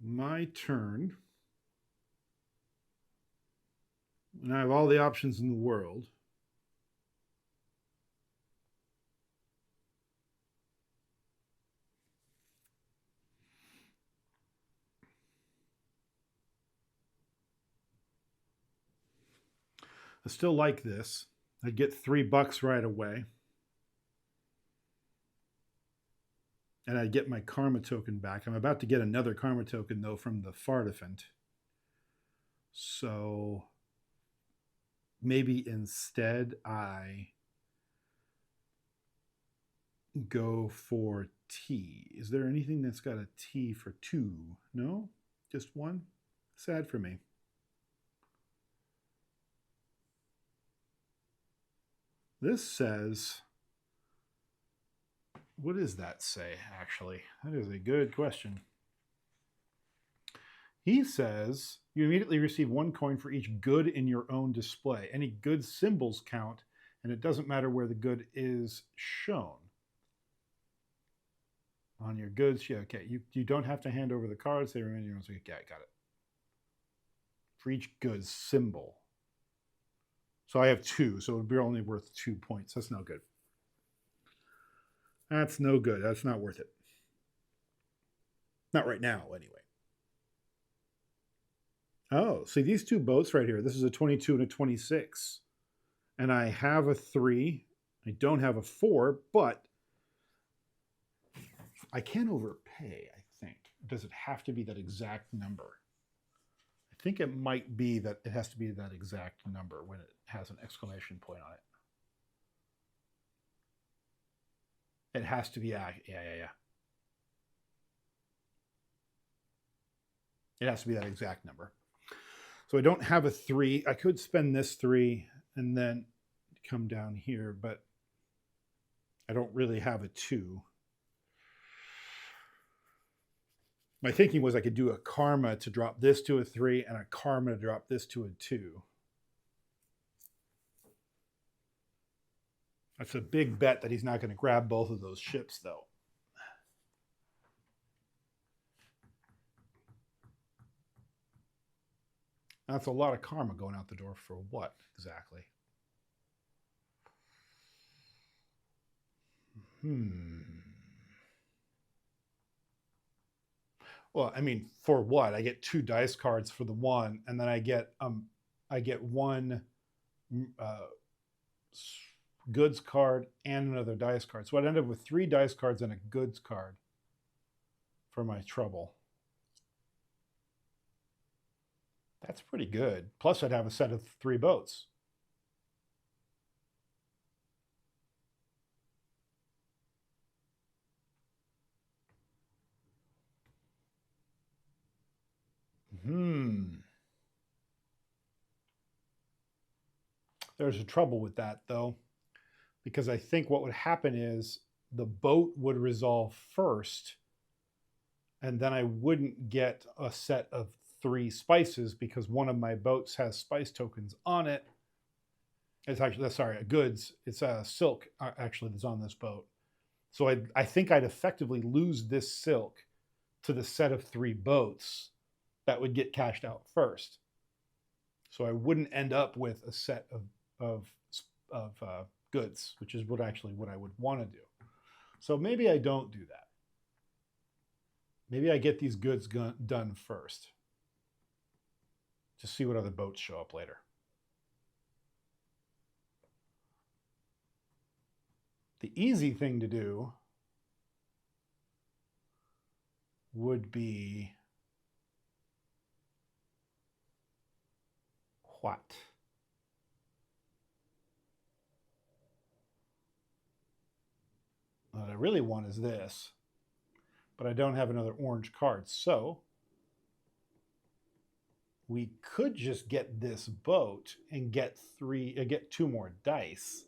My turn. And I have all the options in the world. I still like this. I'd get $3 right away. And I'd get my karma token back. I'm about to get another karma token, though, from the Fartiphant. So maybe instead I go for T. Is there anything that's got a T for 2? No? Just 1? Sad for me. This says, what does that say, actually? That is a good question. He says, you immediately receive 1 coin for each good in your own display. Any good symbols count, and it doesn't matter where the good is shown. On your goods, yeah, okay. You don't have to hand over the cards. They remain your own. Yeah, I got it. For each goods symbol. So I have 2, so it would be only worth 2 points. That's no good. That's no good. That's not worth it. Not right now, anyway. Oh, see these 2 boats right here. This is a 22 and a 26. And I have a 3. I don't have a 4, but I can overpay, I think. Does it have to be that exact number? I think it might be that it has to be that exact number when it has an exclamation point on it. It has to be, yeah. It has to be that exact number. So I don't have a 3. I could spend this 3 and then come down here, but I don't really have a 2. My thinking was I could do a karma to drop this to a 3 and a karma to drop this to a 2. That's a big bet that he's not going to grab both of those ships, though. That's a lot of karma going out the door for what exactly? Well, I mean, for what? I get 2 dice cards for the 1, and then I get 1 goods card and another dice card. So I'd end up with 3 dice cards and a goods card for my trouble. That's pretty good. Plus, I'd have a set of 3 boats. There's a trouble with that, though, because I think what would happen is the boat would resolve first, and then I wouldn't get a set of 3 spices because one of my boats has spice tokens on it. It's actually, sorry, goods. It's a silk, actually, that's on this boat. So I think I'd effectively lose this silk to the set of 3 boats that would get cashed out first. So I wouldn't end up with a set of goods, which is what I would want to do. So maybe I don't do that. Maybe I get these goods done first. Just see what other boats show up later. The easy thing to do would be what? What I really want is this, but I don't have another orange card. So we could just get this boat and get 2 more dice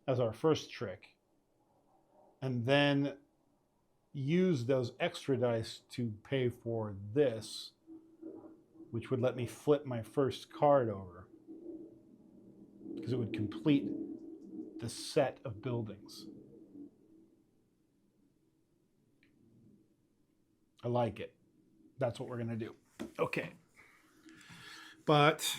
as our first trick, and then use those extra dice to pay for this, which would let me flip my first card over because it would complete the set of buildings. I like it. That's what we're going to do. Okay. But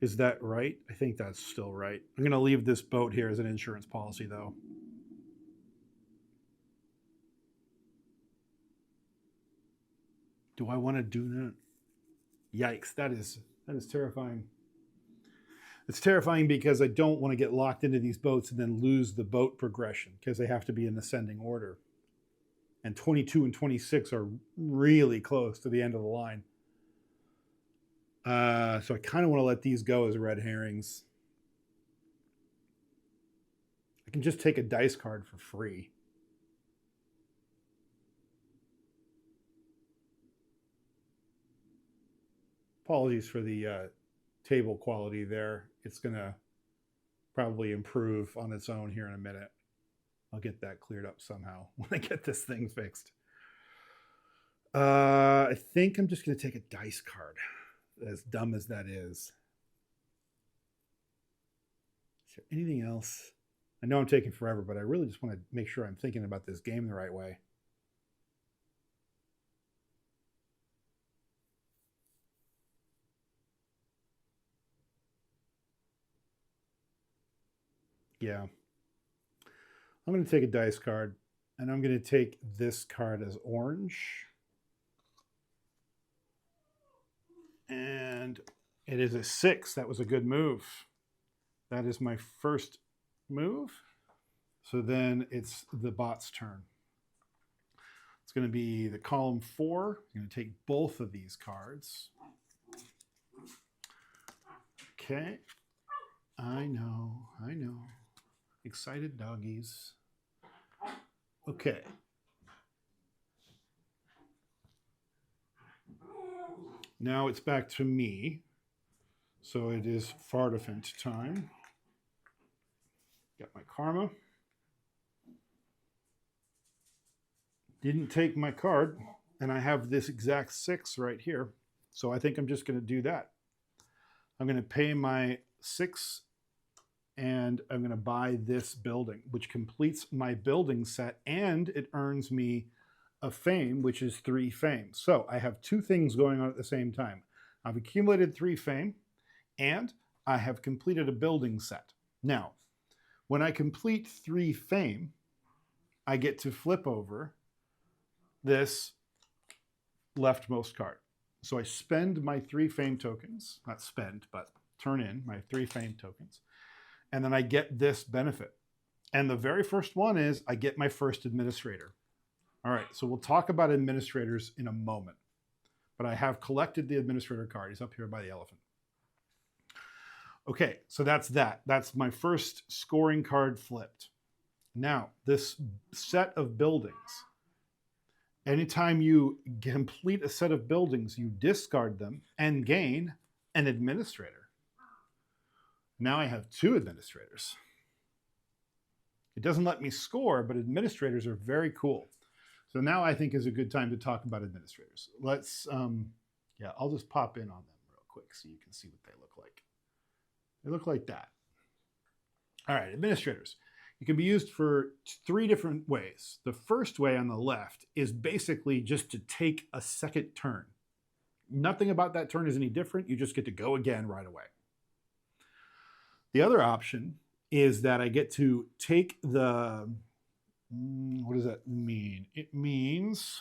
is that right? I think that's still right. I'm going to leave this boat here as an insurance policy, though. Do I want to do that? Yikes, that is terrifying. It's terrifying because I don't want to get locked into these boats and then lose the boat progression because they have to be in ascending order. And 22 and 26 are really close to the end of the line. So I kind of want to let these go as red herrings. I can just take a dice card for free. Apologies for the table quality there. It's going to probably improve on its own here in a minute. I'll get that cleared up somehow when I get this thing fixed. I think I'm just going to take a dice card, as dumb as that is. Is there anything else? I know I'm taking forever, but I really just want to make sure I'm thinking about this game the right way. Yeah. I'm going to take a dice card, and I'm going to take this card as orange. And it is a 6. That was a good move. That is my first move. So then it's the bot's turn. It's going to be the column 4. I'm going to take both of these cards. Okay. I know. Excited doggies. Okay. Now it's back to me. So it is Fardafant time. Got my karma. Didn't take my card, and I have this exact 6 right here. So I think I'm just going to do that. I'm going to pay my 6, and I'm going to buy this building, which completes my building set, and it earns me a fame, which is 3 fame. So I have 2 things going on at the same time. I've accumulated 3 fame, and I have completed a building set. Now, when I complete 3 fame, I get to flip over this leftmost card. So I spend my 3 fame tokens, not spend, but turn in my 3 fame tokens, and then I get this benefit. And the very first one is I get my first administrator. All right, so we'll talk about administrators in a moment, but I have collected the administrator card. He's up here by the elephant. Okay, so that's that. That's my first scoring card flipped. Now, this set of buildings, anytime you complete a set of buildings, you discard them and gain an administrator. Now I have 2 administrators. It doesn't let me score, but administrators are very cool. So now I think is a good time to talk about administrators. Let's, I'll just pop in on them real quick so you can see what they look like. They look like that. All right, administrators. You can be used for 3 different ways. The first way on the left is basically just to take a second turn. Nothing about that turn is any different. You just get to go again right away. The other option is that I get to take the, what does that mean? It means,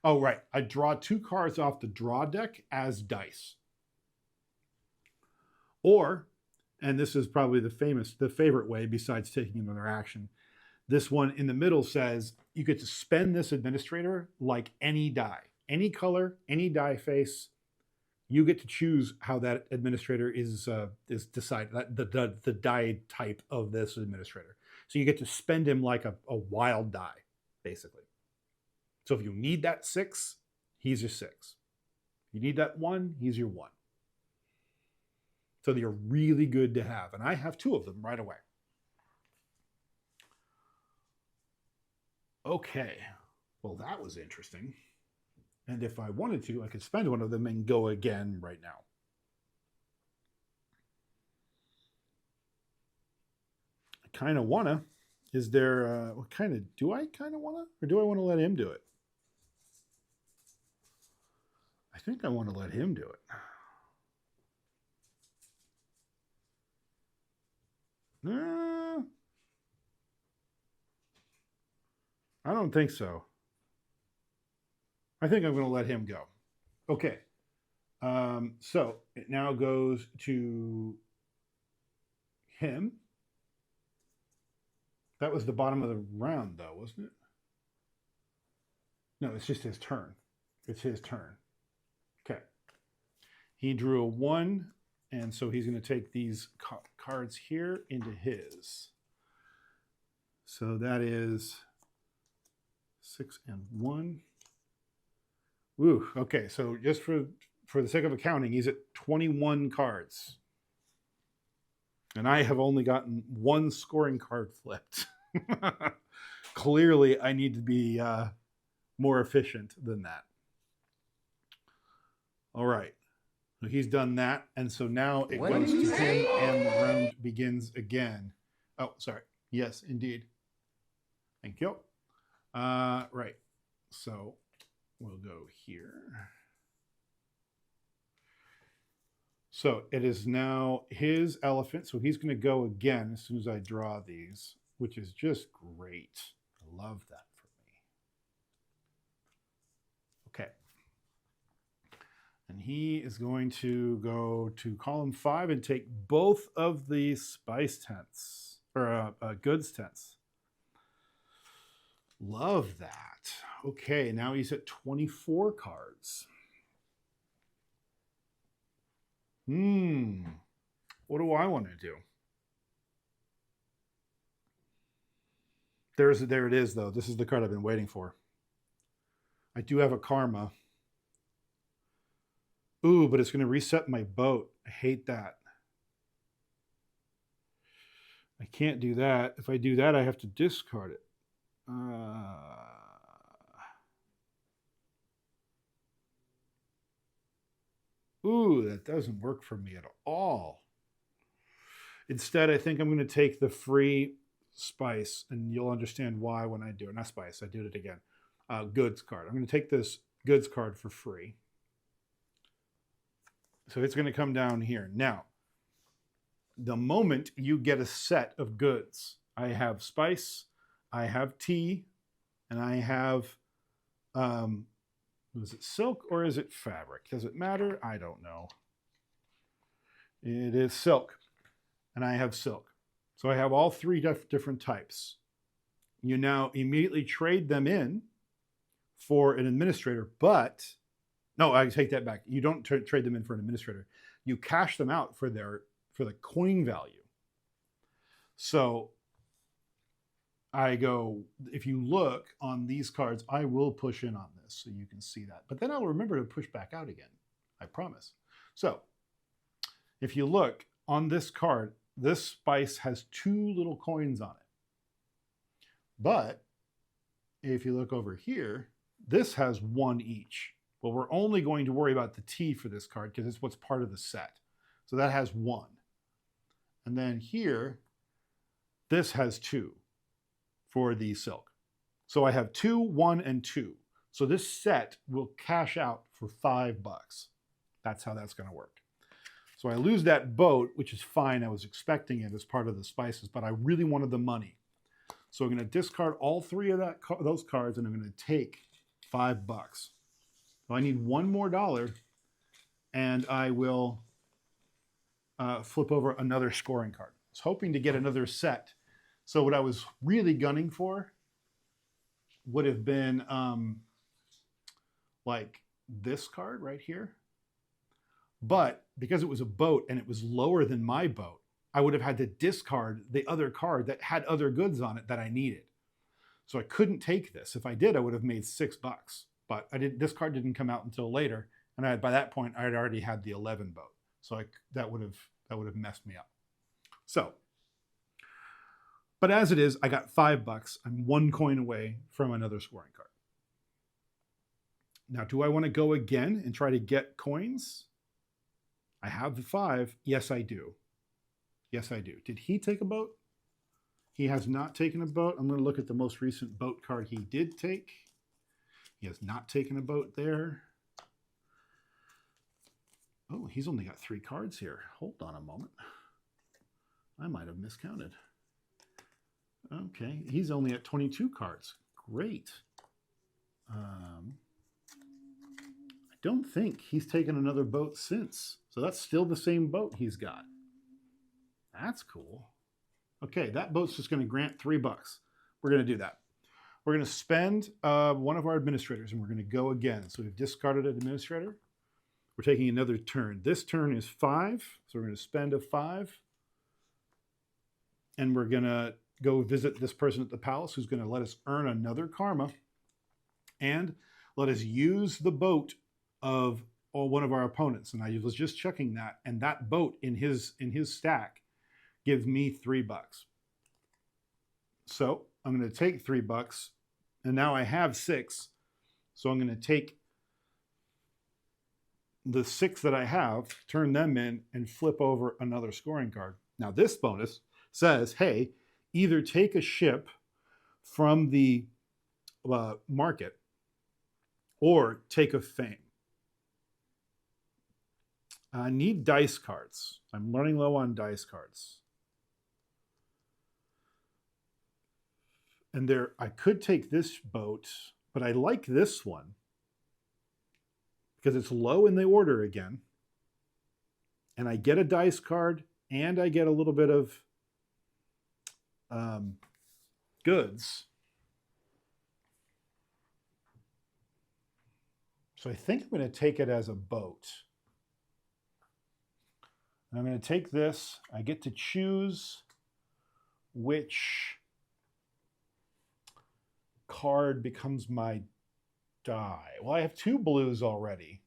oh, right. I draw 2 cards off the draw deck as dice. Or, and this is probably the favorite way besides taking another action, this one in the middle says you get to spend this administrator like any die. Any color, any die face, you get to choose how that administrator is decided, the die type of this administrator. So you get to spend him like a wild die, basically. So if you need that 6, he's your 6. You need that 1, he's your 1. So they're really good to have. And I have 2 of them right away. Okay. Well, that was interesting. And if I wanted to, I could spend one of them and go again right now. I kind of want to. Is there, what kind of, do I kind of want to? Or do I want to let him do it? I think I want to let him do it. I don't think so. I think I'm going to let him go. Okay. So it now goes to him. That was the bottom of the round, though, wasn't it? No, it's just his turn. It's his turn. Okay. He drew a 1, and so he's going to take these cards here into his. So that is 6 and 1. Woo, okay, so just for the sake of accounting, he's at 21 cards. And I have only gotten 1 scoring card flipped. Clearly, I need to be more efficient than that. All right. So he's done that. And so now it What goes did he to him say? and the round begins again. Oh, sorry. Yes, indeed. Thank you. Right. So we'll go here. So it is now his elephant. So he's going to go again as soon as I draw these, which is just great. I love that for me. Okay. And he is going to go to column 5 and take both of the spice tents, or goods tents. Love that. Okay, now he's at 24 cards. What do I want to do? There it is, though. This is the card I've been waiting for. I do have a karma. Ooh, but it's going to reset my boat. I hate that. I can't do that. If I do that, I have to discard it. Ooh, that doesn't work for me at all. Instead, I think I'm going to take the free spice, and you'll understand why when I do it. Not spice, I did it again. Goods card. I'm going to take this goods card for free. So it's going to come down here. Now, the moment you get a set of goods, I have spice, I have tea, and I have, is it silk or is it fabric? Does it matter? I don't know. It is silk, and I have silk. So I have all three different types. You now immediately trade them in for an administrator, but no, I take that back. You don't trade them in for an administrator. You cash them out for the coin value. So I go, if you look on these cards, I will push in on this so you can see that. But then I'll remember to push back out again. I promise. So if you look on this card, this spice has 2 little coins on it. But if you look over here, this has 1 each. Well, we're only going to worry about the tea for this card because it's what's part of the set. So that has 1. And then here, this has 2 for the silk. So I have 2, 1, and 2. So this set will cash out for $5. That's how that's going to work. So I lose that boat, which is fine. I was expecting it as part of the spices, but I really wanted the money. So I'm going to discard all 3 of those cards, and I'm going to take $5. So I need $1 more, and I will flip over another scoring card. I was hoping to get another set. So what I was really gunning for would have been like this card right here. But because it was a boat and it was lower than my boat, I would have had to discard the other card that had other goods on it that I needed. So I couldn't take this. If I did, I would have made $6. But I didn't. This card didn't come out until later, and by that point I had already had the 11 boat. So that would have messed me up. So, but as it is, I got $5. I'm 1 coin away from another scoring card. Now, do I want to go again and try to get coins? I have the 5. Yes, I do. Yes, I do. Did he take a boat? He has not taken a boat. I'm going to look at the most recent boat card he did take. He has not taken a boat there. Oh, he's only got 3 cards here. Hold on a moment. I might have miscounted. Okay, he's only at 22 cards. Great. I don't think he's taken another boat since. So that's still the same boat he's got. That's cool. Okay, that boat's just going to grant $3. We're going to do that. We're going to spend one of our administrators, and we're going to go again. So we've discarded an administrator. We're taking another turn. This turn is 5, so we're going to spend a 5. And we're going to go visit this person at the palace who's going to let us earn another karma and let us use the boat of one of our opponents. And I was just checking that, and that boat in his stack gives me $3. So I'm going to take $3, and now I have 6. So I'm going to take the 6 that I have, turn them in, and flip over another scoring card. Now, this bonus says, hey, either take a ship from the market or take a fame. I need dice cards. I'm running low on dice cards. And I could take this boat, but I like this one because it's low in the order again. And I get a dice card and I get a little bit of goods. So I think I'm going to take it as a boat. And I'm going to take this. I get to choose which card becomes my die. Well, I have 2 blues already.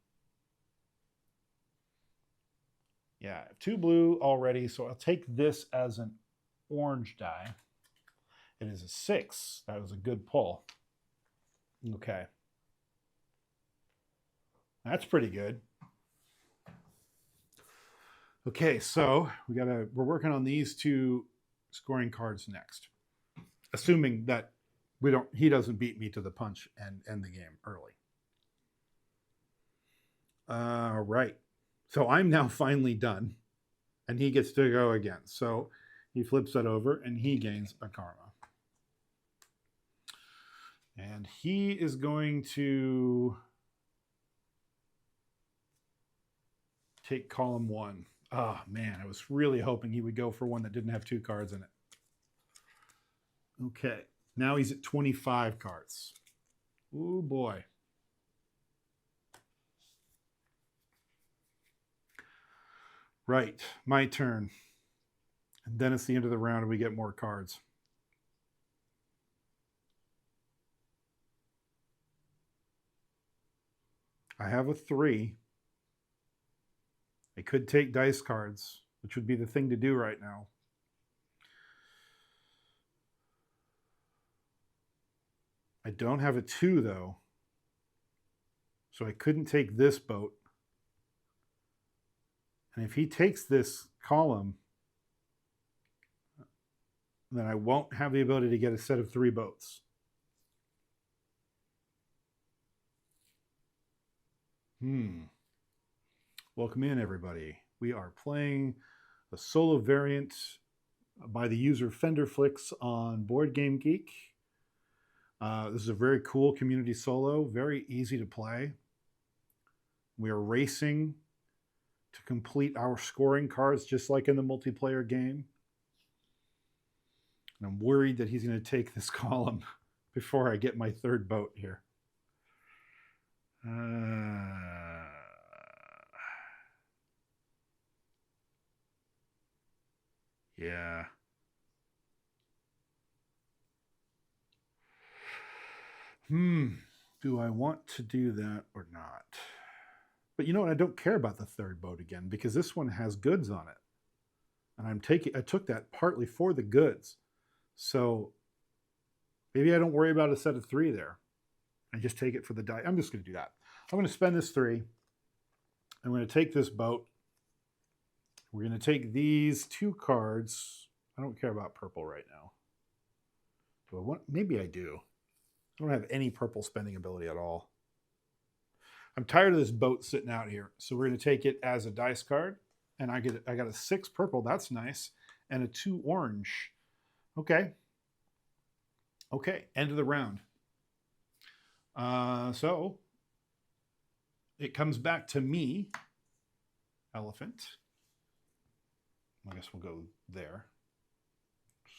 Yeah, I have 2 blue already, so I'll take this as an orange die. It is a 6. That was a good pull. Okay. That's pretty good. Okay, so we're working on these 2 scoring cards next. Assuming that he doesn't beat me to the punch and end the game early. All right. So I'm now finally done. And he gets to go again. So he flips that over and he gains a karma. And he is going to take column 1. Oh, man, I was really hoping he would go for one that didn't have 2 cards in it. Okay, now he's at 25 cards. Oh, boy. Right, my turn. And then it's the end of the round and we get more cards. I have a 3. I could take dice cards, which would be the thing to do right now. I don't have a 2, though. So I couldn't take this boat. And if he takes this column, then I won't have the ability to get a set of 3 boats. Welcome in, everybody. We are playing a solo variant by the user Fenderflix on Board Game Geek. This is a very cool community solo, very easy to play. We are racing to complete our scoring cards just like in the multiplayer game. And I'm worried that he's going to take this column before I get my 3rd boat here. Yeah. Do I want to do that or not? But you know what? I don't care about the 3rd boat again because this one has goods on it. And I took that partly for the goods. So maybe I don't worry about a set of 3 there. I just take it for the die. I'm just going to do that. I'm going to spend this 3. I'm going to take this boat. We're going to take these 2 cards. I don't care about purple right now. Do I want? Maybe I do. I don't have any purple spending ability at all. I'm tired of this boat sitting out here. So we're going to take it as a dice card. And I got a 6 purple. That's nice. And a 2 orange. Okay. Okay. End of the round. So it comes back to me. Elephant. I guess we'll go there.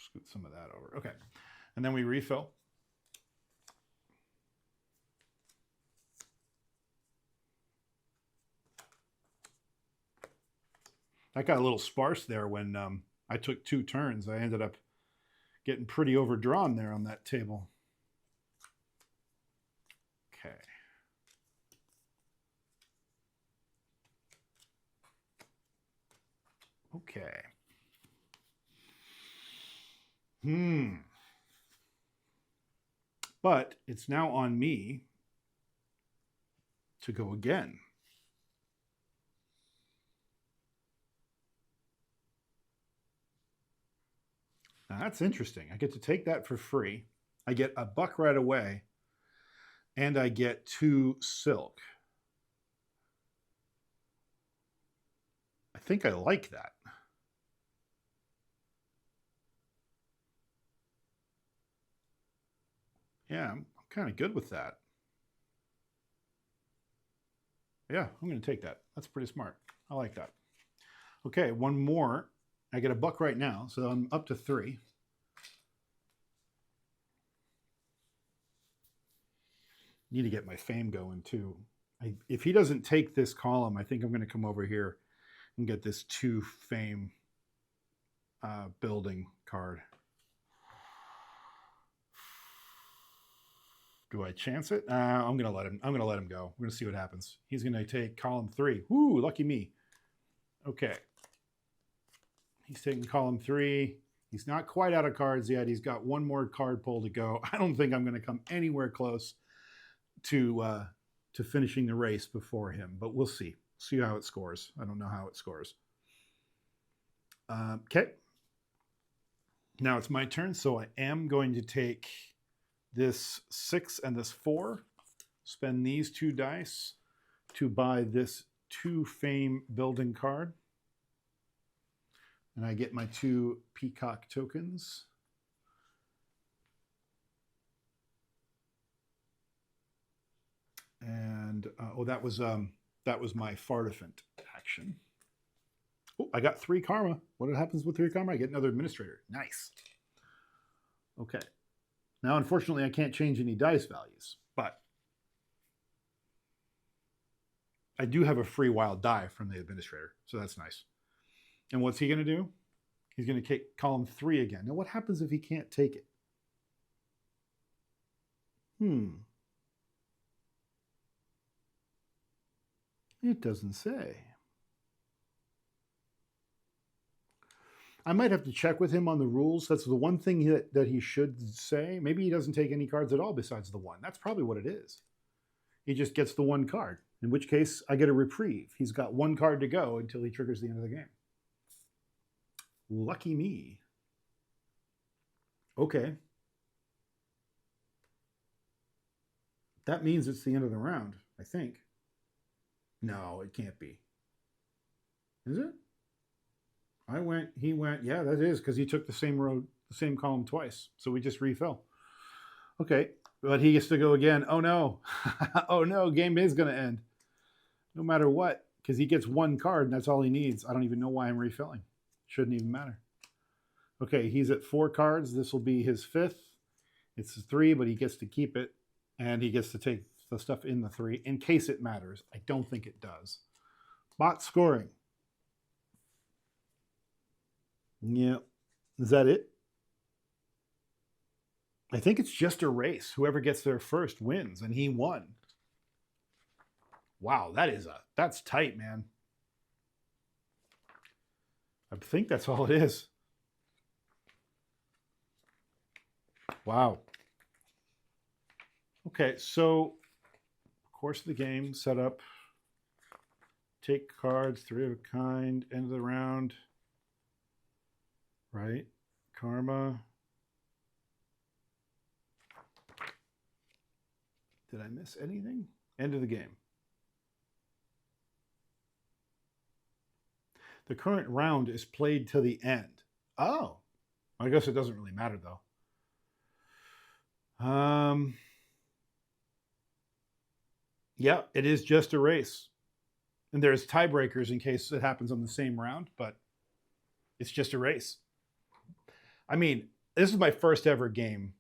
Scoot some of that over. Okay. And then we refill. That got a little sparse there when I took 2 turns. I ended up getting pretty overdrawn there on that table. Okay. Okay. But it's now on me to go again. Now, that's interesting. I get to take that for free. I get a buck right away, and I get 2 silk. I think I like that. Yeah, I'm kind of good with that. Yeah, I'm going to take that. That's pretty smart. I like that. Okay, one more. I get a buck right now, so I'm up to 3. Need to get my fame going too. If he doesn't take this column, I think I'm going to come over here and get this 2 fame building card. Do I chance it? I'm gonna let him. I'm gonna let him go. We're gonna see what happens. He's gonna take column 3. Woo, lucky me. Okay. He's taking column 3. He's not quite out of cards yet. He's got one more card pull to go. I don't think I'm gonna come anywhere close to finishing the race before him, but we'll see. See how it scores. I don't know how it scores. Okay. Now it's my turn, so I am going to take this 6 and this 4, spend these 2 dice to buy this 2 fame building card. And I get my 2 peacock tokens. And that was my Fartifant action. Oh, I got 3 karma. What happens with 3 karma? I get another administrator. Nice. Okay. Now, unfortunately, I can't change any dice values, but I do have a free wild die from the administrator, so that's nice. And what's he going to do? He's going to take column 3 again. Now, what happens if he can't take it? It doesn't say. I might have to check with him on the rules. That's the one thing that he should say. Maybe he doesn't take any cards at all besides the 1. That's probably what it is. He just gets the 1 card, in which case I get a reprieve. He's got 1 card to go until he triggers the end of the game. Lucky me. Okay. That means it's the end of the round, I think. No, it can't be. Is it? I went, he went. Yeah, that is because he took the same road, the same column twice. So we just refill. Okay, but he gets to go again. Oh no. Oh no, game is going to end. No matter what, because he gets 1 card and that's all he needs. I don't even know why I'm refilling. Shouldn't even matter. Okay, he's at 4 cards. This will be his 5th. It's a 3, but he gets to keep it. And he gets to take the stuff in the 3 in case it matters. I don't think it does. Bot scoring. Yeah. Is that it? I think it's just a race. Whoever gets there first wins, and he won. Wow, that's tight, man. I think that's all it is. Wow. Okay, so course of the game, set up, take cards, 3 of a kind, end of the round. Right? Karma. Did I miss anything? End of the game. The current round is played to the end. Oh, I guess it doesn't really matter though. Yeah, it is just a race. And there's tiebreakers in case it happens on the same round, but it's just a race. I mean, this is my first ever game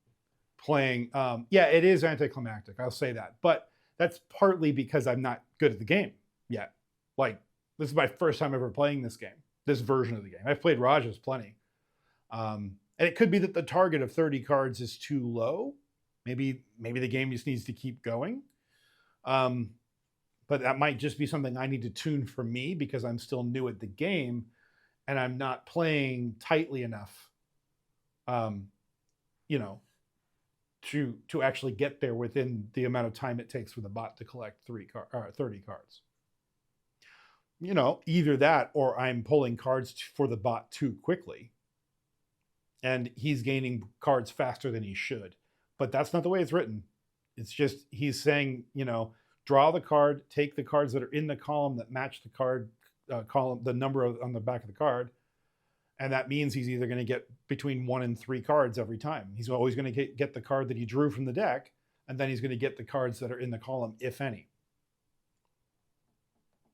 playing. Yeah, it is anticlimactic. I'll say that. But that's partly because I'm not good at the game yet. Like, this is my first time ever playing this game, this version of the game. I've played Raja's plenty. And it could be that the target of 30 cards is too low. Maybe the game just needs to keep going. But that might just be something I need to tune for me because I'm still new at the game and I'm not playing tightly enough, to actually get there within the amount of time it takes for the bot to collect 30 cards. Either that or I'm pulling cards for the bot too quickly. and he's gaining cards faster than he should. But that's not the way it's written. It's just he's saying, draw the card, take the cards that are in the column that match the card column, the number on the back of the card, and that means he's either going to get between 1 and 3 cards every time. He's always going to get the card that he drew from the deck, and then he's going to get the cards that are in the column, if any.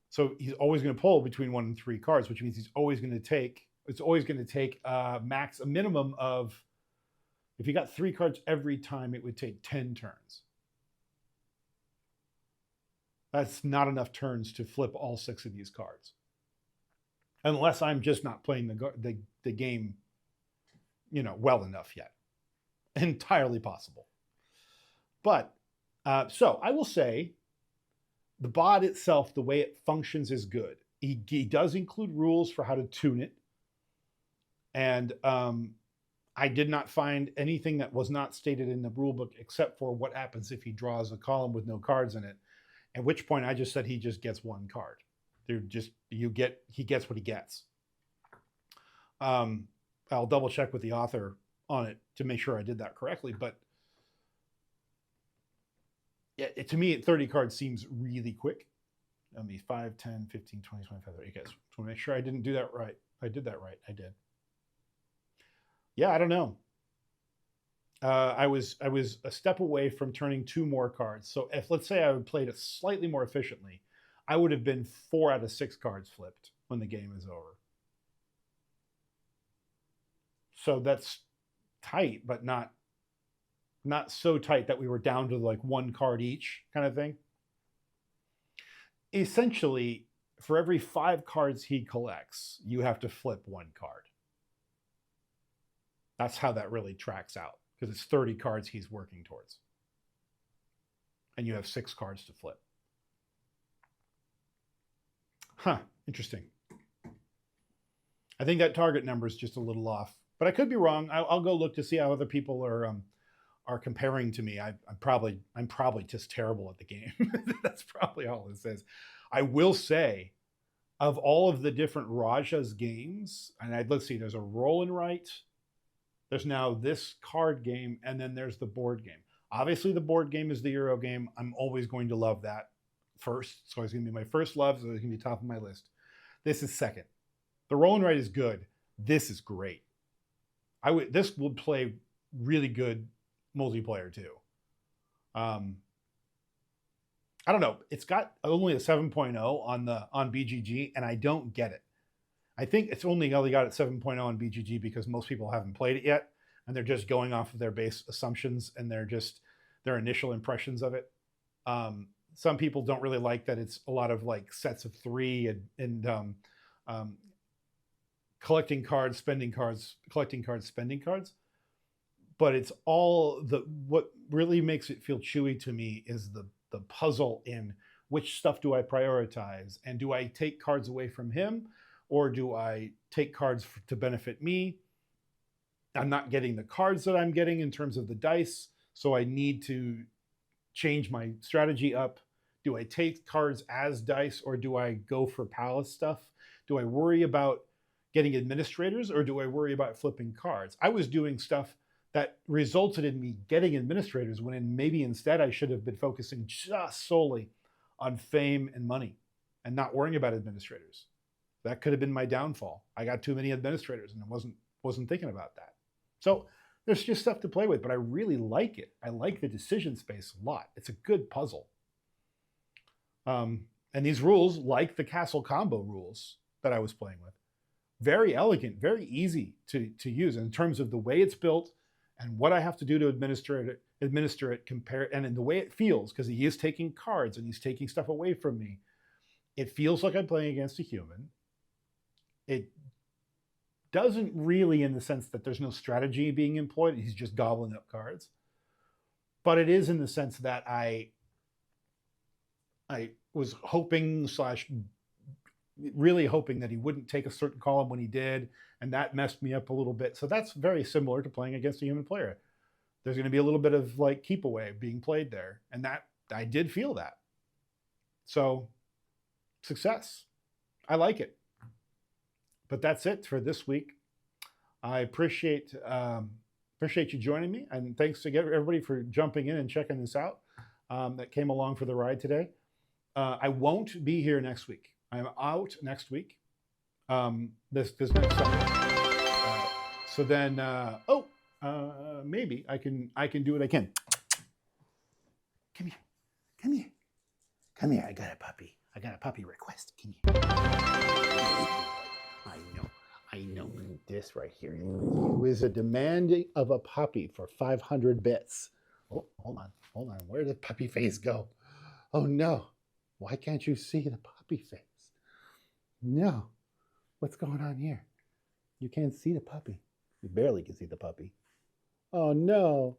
So he's always going to pull between 1 and 3 cards, which means he's always going to take. It's always going to take a minimum of. If he got 3 cards every time, it would take 10 turns. That's not enough turns to flip all 6 of these cards. Unless I'm just not playing the game, well enough yet. Entirely possible. But, so I will say, the bod itself, the way it functions is good. He does include rules for how to tune it. And I did not find anything that was not stated in the rule book except for what happens if he draws a column with no cards in it. At which point I just said he just gets 1 card. He gets what he gets. I'll double check with the author on it to make sure I did that correctly. But to me, 30 cards seems really quick. I mean, 5, 10, 15, 20, 25, 30. Okay, so I want to make sure I didn't do that right. I did that right. I did. Yeah, I don't know. I was a step away from turning 2 more cards. So if, let's say I would played it slightly more efficiently, I would have been 4 out of 6 cards flipped when the game is over. So that's tight, but not so tight that we were down to like 1 card each kind of thing. Essentially, for every 5 cards he collects, you have to flip 1 card. That's how that really tracks out, because it's 30 cards he's working towards. And you have 6 cards to flip. Huh, interesting. I think that target number is just a little off, but I could be wrong. I'll go look to see how other people are comparing to me. I'm probably just terrible at the game. That's probably all this is. I will say, of all of the different Raja's games, and let's see, there's a roll and write. There's now this card game, and then there's the board game. Obviously, the board game is the Euro game. I'm always going to love that first. So it's going to be my first love, so it's going to be top of my list. This is second. The roll and write is good. This is great. This would play really good multiplayer too. I don't know. It's got only a 7.0 on BGG, and I don't get it. I think it's only got it 7.0 on BGG because most people haven't played it yet, and they're just going off of their base assumptions and their initial impressions of it. Some people don't really like that it's a lot of like sets of 3 and collecting cards, spending cards, collecting cards, spending cards. But it's all what really makes it feel chewy to me is the puzzle in which stuff do I prioritize, and do I take cards away from him, or do I take cards to benefit me? I'm not getting the cards that I'm getting in terms of the dice, so I need to change my strategy up. Do I take cards as dice, or do I go for palace stuff? Do I worry about getting administrators, or do I worry about flipping cards? I was doing stuff that resulted in me getting administrators when maybe instead I should have been focusing just solely on fame and money and not worrying about administrators. That could have been my downfall. I got too many administrators and I wasn't thinking about that. So there's just stuff to play with, but I really like it. I like the decision space a lot. It's a good puzzle. And these rules, like the castle combo rules that I was playing with, very elegant, very easy to use in terms of the way it's built and what I have to do to administer it, compare, and in the way it feels, because he is taking cards and he's taking stuff away from me. It feels like I'm playing against a human. It doesn't really, in the sense that there's no strategy being employed. He's just gobbling up cards. But it is in the sense that I was hoping / really hoping that he wouldn't take a certain column when he did, and that messed me up a little bit. So that's very similar to playing against a human player. There's going to be a little bit of like keep away being played there, and that I did feel that. So success. I like it. But that's it for this week. I appreciate you joining me, and thanks to everybody for jumping in and checking this out. That came along for the ride today. I won't be here next week. I'm out next week. This next Sunday. So then, maybe I can do what I can. Come here, come here, come here. I got a puppy. I got a puppy request. Come here. I know. This right here. Who is a demanding of a puppy for 500 bits? Oh, hold on. Where did puppy face go? Oh no. Why can't you see the puppy face? No. What's going on here? You can't see the puppy. You barely can see the puppy. Oh no.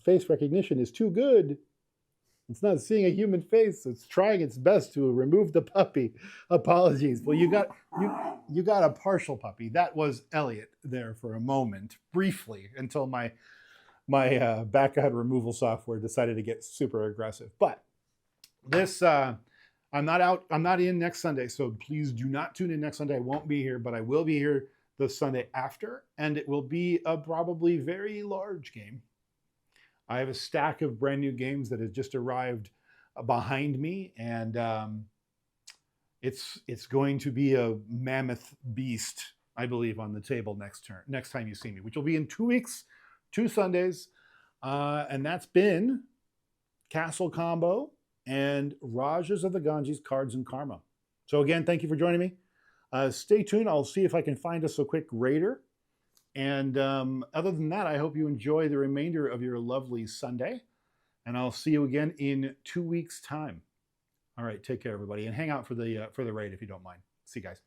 Face recognition is too good. It's not seeing a human face. It's trying its best to remove the puppy. Apologies. Well, you got a partial puppy. That was Elliot there for a moment, briefly, until my background removal software decided to get super aggressive. But this, I'm not in next Sunday, so please do not tune in next Sunday. I won't be here, but I will be here the Sunday after, and it will be a probably very large game. I have a stack of brand new games that have just arrived behind me, and it's going to be a mammoth beast, I believe, on the table next time you see me, which will be in 2 weeks, 2 Sundays, and that's been Castle Combo and Rajas of the Ganges Cards and Karma. So again, thank you for joining me. Stay tuned. I'll see if I can find us a quick raider. And other than that, I hope you enjoy the remainder of your lovely Sunday. And I'll see you again in 2 weeks' time. All right, take care, everybody. And hang out for the raid if you don't mind. See you guys.